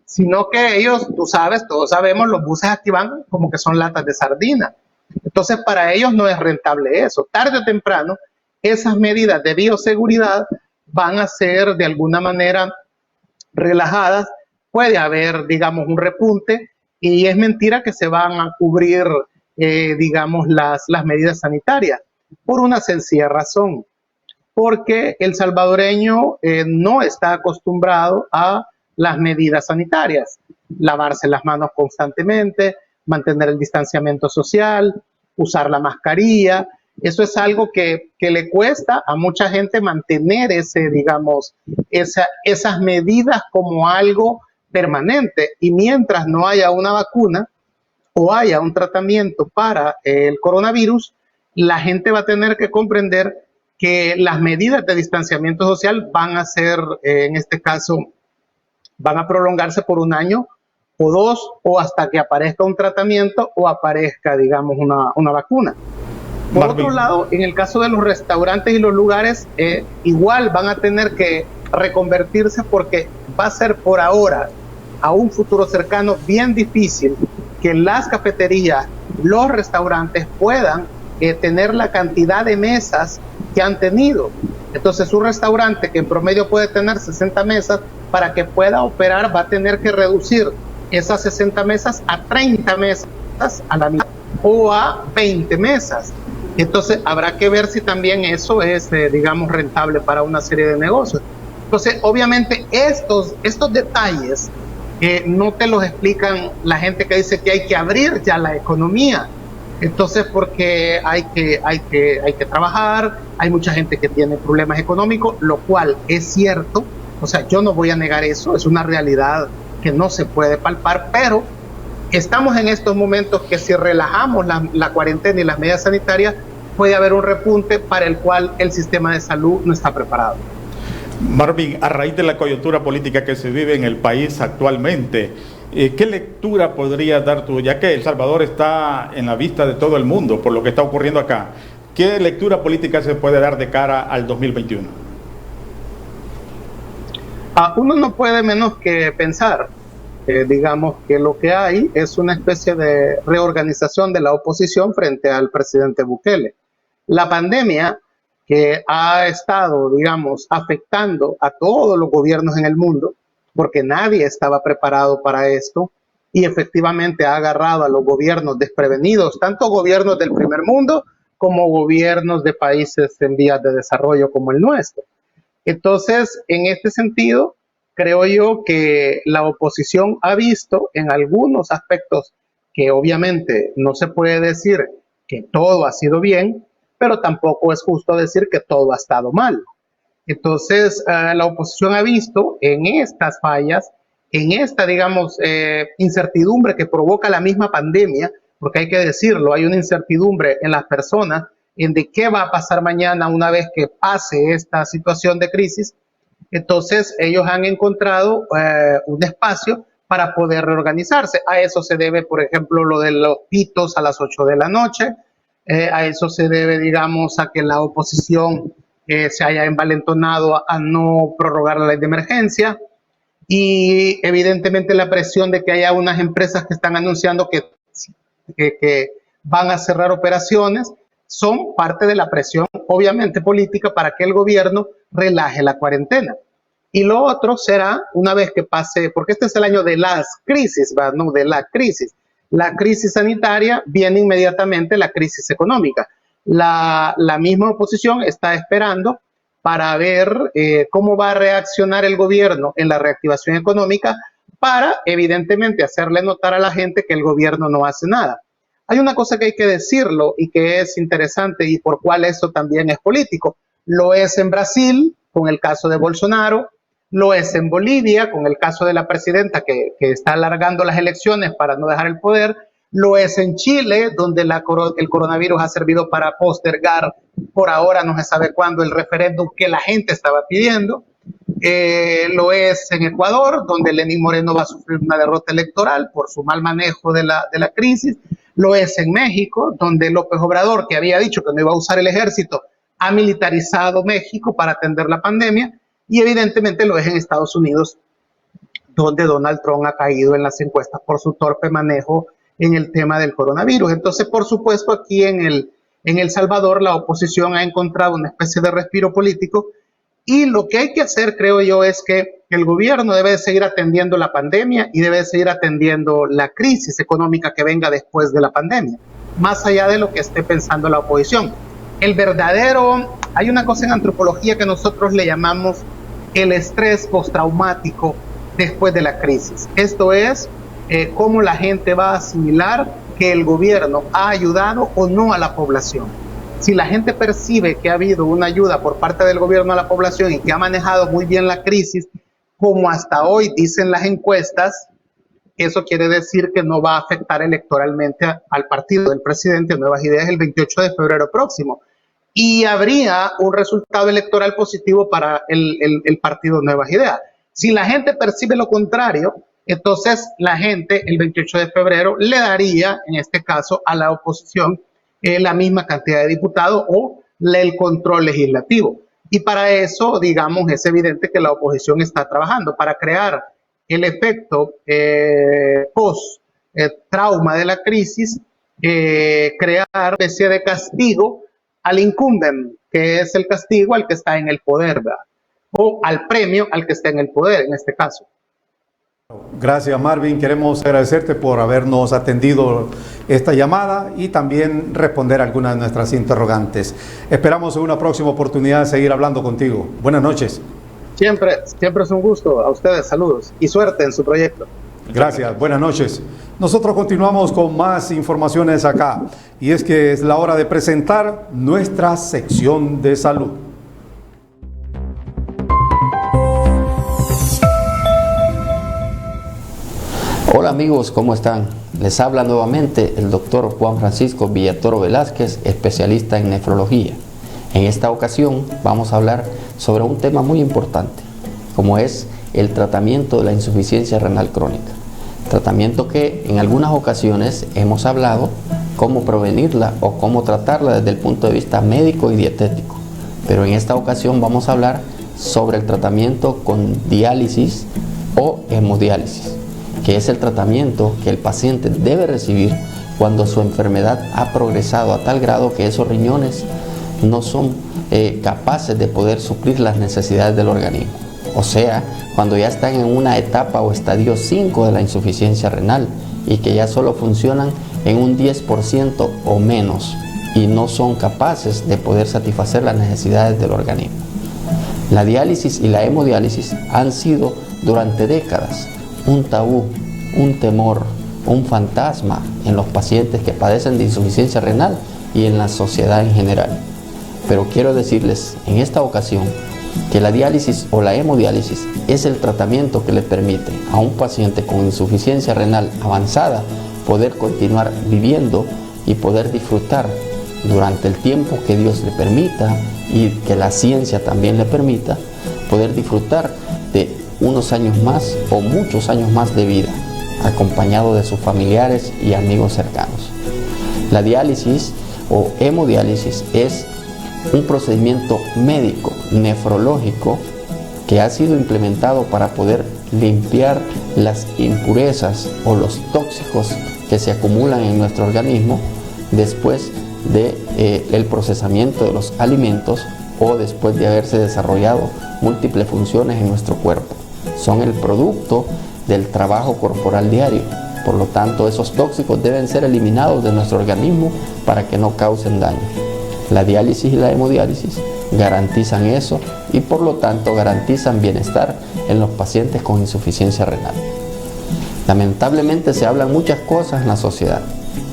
sino que ellos, tú sabes, todos sabemos, los buses aquí van como que son latas de sardina. Entonces, para ellos no es rentable eso. Tarde o temprano, esas medidas de bioseguridad van a ser de alguna manera relajadas. Puede haber, digamos, un repunte y es mentira que se van a cubrir, digamos, las medidas sanitarias por una sencilla razón. Porque el salvadoreño no está acostumbrado a las medidas sanitarias. Lavarse las manos constantemente, mantener el distanciamiento social, usar la mascarilla. Eso es algo que le cuesta a mucha gente mantener esas medidas como algo permanente. Y mientras no haya una vacuna o haya un tratamiento para el coronavirus, la gente va a tener que comprender que las medidas de distanciamiento social van a ser, en este caso, van a prolongarse por 1 año o 2, o hasta que aparezca un tratamiento o aparezca, digamos, una vacuna. Por otro lado, en el caso de los restaurantes y los lugares, igual van a tener que reconvertirse, porque va a ser por ahora, a un futuro cercano, bien difícil que las cafeterías, los restaurantes puedan tener la cantidad de mesas que han tenido. Entonces, un restaurante que en promedio puede tener 60 mesas, para que pueda operar va a tener que reducir esas 60 mesas a 30 mesas a la mitad, o a 20 mesas. Entonces, habrá que ver si también eso es, digamos, rentable para una serie de negocios. Entonces, obviamente, estos detalles no te los explican la gente que dice que hay que abrir ya la economía. Entonces, porque hay que trabajar, hay mucha gente que tiene problemas económicos, lo cual es cierto. O sea, yo no voy a negar eso, es una realidad que no se puede palpar, pero estamos en estos momentos que si relajamos la cuarentena y las medidas sanitarias, puede haber un repunte para el cual el sistema de salud no está preparado. Marvin, a raíz de la coyuntura política que se vive en el país actualmente, ¿qué lectura podrías dar tú, ya que El Salvador está en la vista de todo el mundo por lo que está ocurriendo acá? ¿Qué lectura política se puede dar de cara al 2021? Uno no puede menos que pensar, digamos, que lo que hay es una especie de reorganización de la oposición frente al presidente Bukele. La pandemia, que ha estado, digamos, afectando a todos los gobiernos en el mundo, porque nadie estaba preparado para esto, y efectivamente ha agarrado a los gobiernos desprevenidos, tanto gobiernos del primer mundo como gobiernos de países en vías de desarrollo como el nuestro. Entonces, en este sentido, creo yo que la oposición ha visto en algunos aspectos que obviamente no se puede decir que todo ha sido bien, pero tampoco es justo decir que todo ha estado mal. Entonces, la oposición ha visto en estas fallas, en esta, digamos, incertidumbre que provoca la misma pandemia, porque hay que decirlo, hay una incertidumbre en las personas en de qué va a pasar mañana una vez que pase esta situación de crisis. Entonces, ellos han encontrado un espacio para poder reorganizarse. A eso se debe, por ejemplo, lo de los pitos a las 8 de la noche. A eso se debe, digamos, a que la oposición se haya envalentonado a no prorrogar la ley de emergencia, y evidentemente la presión de que haya unas empresas que están anunciando que van a cerrar operaciones, son parte de la presión, obviamente política, para que el gobierno relaje la cuarentena. Y lo otro será, una vez que pase, porque este es el año de las crisis, ¿verdad? No de la crisis. La crisis sanitaria, viene inmediatamente la crisis económica. La misma oposición está esperando para ver cómo va a reaccionar el gobierno en la reactivación económica, para evidentemente hacerle notar a la gente que el gobierno no hace nada. Hay una cosa que hay que decirlo y que es interesante, y por cuál eso también es político. Lo es en Brasil, con el caso de Bolsonaro, lo es en Bolivia, con el caso de la presidenta que está alargando las elecciones para no dejar el poder, lo es en Chile, donde el coronavirus ha servido para postergar por ahora, no se sabe cuándo, el referéndum que la gente estaba pidiendo. Lo es en Ecuador, donde Lenín Moreno va a sufrir una derrota electoral por su mal manejo de la crisis. Lo es en México, donde López Obrador, que había dicho que no iba a usar el ejército, ha militarizado México para atender la pandemia. Y evidentemente lo es en Estados Unidos, donde Donald Trump ha caído en las encuestas por su torpe manejo en el tema del coronavirus. Entonces, por supuesto, aquí en El Salvador la oposición ha encontrado una especie de respiro político, y lo que hay que hacer, creo yo, es que el gobierno debe seguir atendiendo la pandemia y debe seguir atendiendo la crisis económica que venga después de la pandemia, más allá de lo que esté pensando la oposición. Hay una cosa en antropología que nosotros le llamamos el estrés postraumático después de la crisis. Esto es cómo la gente va a asimilar que el gobierno ha ayudado o no a la población. Si la gente percibe que ha habido una ayuda por parte del gobierno a la población y que ha manejado muy bien la crisis, como hasta hoy dicen las encuestas, eso quiere decir que no va a afectar electoralmente al partido del presidente Nuevas Ideas el 28 de febrero próximo. Y habría un resultado electoral positivo para el partido Nuevas Ideas. Si la gente percibe lo contrario, entonces la gente el 28 de febrero le daría, en este caso, a la oposición la misma cantidad de diputados o el control legislativo. Y para eso, digamos, es evidente que la oposición está trabajando para crear el efecto post-trauma de la crisis, crear una especie de castigo al incumbent, que es el castigo al que está en el poder, ¿verdad? O al premio al que está en el poder, en este caso. Gracias, Marvin. Queremos agradecerte por habernos atendido esta llamada y también responder algunas de nuestras interrogantes. Esperamos en una próxima oportunidad seguir hablando contigo. Buenas noches. Siempre es un gusto. A ustedes, saludos y suerte en su proyecto. Gracias, buenas noches. Nosotros continuamos con más informaciones acá, y es que es la hora de presentar nuestra sección de salud. Hola amigos, ¿cómo están? Les habla nuevamente el doctor Juan Francisco Villatoro Velázquez, especialista en nefrología. En esta ocasión vamos a hablar sobre un tema muy importante, como es el tratamiento de la insuficiencia renal crónica. Tratamiento que en algunas ocasiones hemos hablado cómo prevenirla o cómo tratarla desde el punto de vista médico y dietético. Pero en esta ocasión vamos a hablar sobre el tratamiento con diálisis o hemodiálisis, que es el tratamiento que el paciente debe recibir cuando su enfermedad ha progresado a tal grado que esos riñones no son capaces de poder suplir las necesidades del organismo. O sea, cuando ya están en una etapa o estadio 5 de la insuficiencia renal y que ya solo funcionan en un 10% o menos y no son capaces de poder satisfacer las necesidades del organismo. La diálisis y la hemodiálisis han sido durante décadas un tabú, un temor, un fantasma en los pacientes que padecen de insuficiencia renal y en la sociedad en general. Pero quiero decirles en esta ocasión que la diálisis o la hemodiálisis es el tratamiento que le permite a un paciente con insuficiencia renal avanzada poder continuar viviendo y poder disfrutar durante el tiempo que Dios le permita y que la ciencia también le permita, poder disfrutar de unos años más o muchos años más de vida, acompañado de sus familiares y amigos cercanos. La diálisis o hemodiálisis es un procedimiento médico, nefrológico, que ha sido implementado para poder limpiar las impurezas o los tóxicos que se acumulan en nuestro organismo después del procesamiento de los alimentos o después de haberse desarrollado múltiples funciones en nuestro cuerpo. Son el producto del trabajo corporal diario. Por lo tanto, esos tóxicos deben ser eliminados de nuestro organismo para que no causen daño. La diálisis y la hemodiálisis garantizan eso y por lo tanto garantizan bienestar en los pacientes con insuficiencia renal. Lamentablemente se hablan muchas cosas en la sociedad,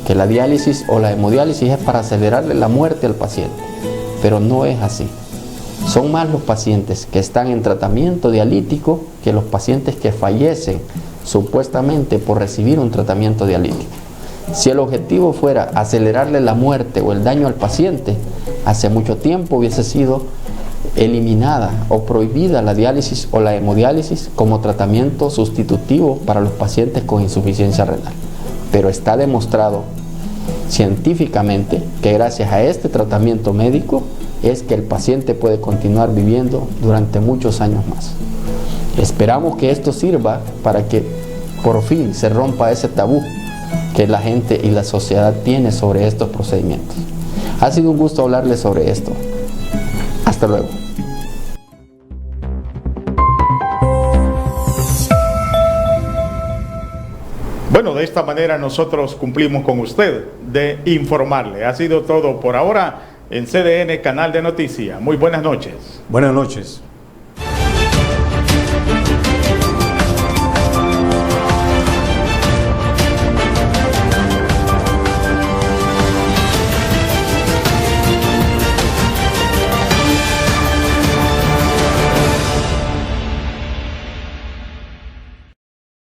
que la diálisis o la hemodiálisis es para acelerarle la muerte al paciente, pero no es así. Son más los pacientes que están en tratamiento dialítico que los pacientes que fallecen supuestamente por recibir un tratamiento dialítico. Si el objetivo fuera acelerarle la muerte o el daño al paciente, hace mucho tiempo hubiese sido eliminada o prohibida la diálisis o la hemodiálisis como tratamiento sustitutivo para los pacientes con insuficiencia renal. Pero está demostrado científicamente que gracias a este tratamiento médico es que el paciente puede continuar viviendo durante muchos años más. Esperamos que esto sirva para que por fin se rompa ese tabú que la gente y la sociedad tiene sobre estos procedimientos. Ha sido un gusto hablarles sobre esto. Hasta luego. Bueno, de esta manera nosotros cumplimos con usted de informarle. Ha sido todo por ahora en CDN Canal de Noticias. Muy buenas noches. Buenas noches.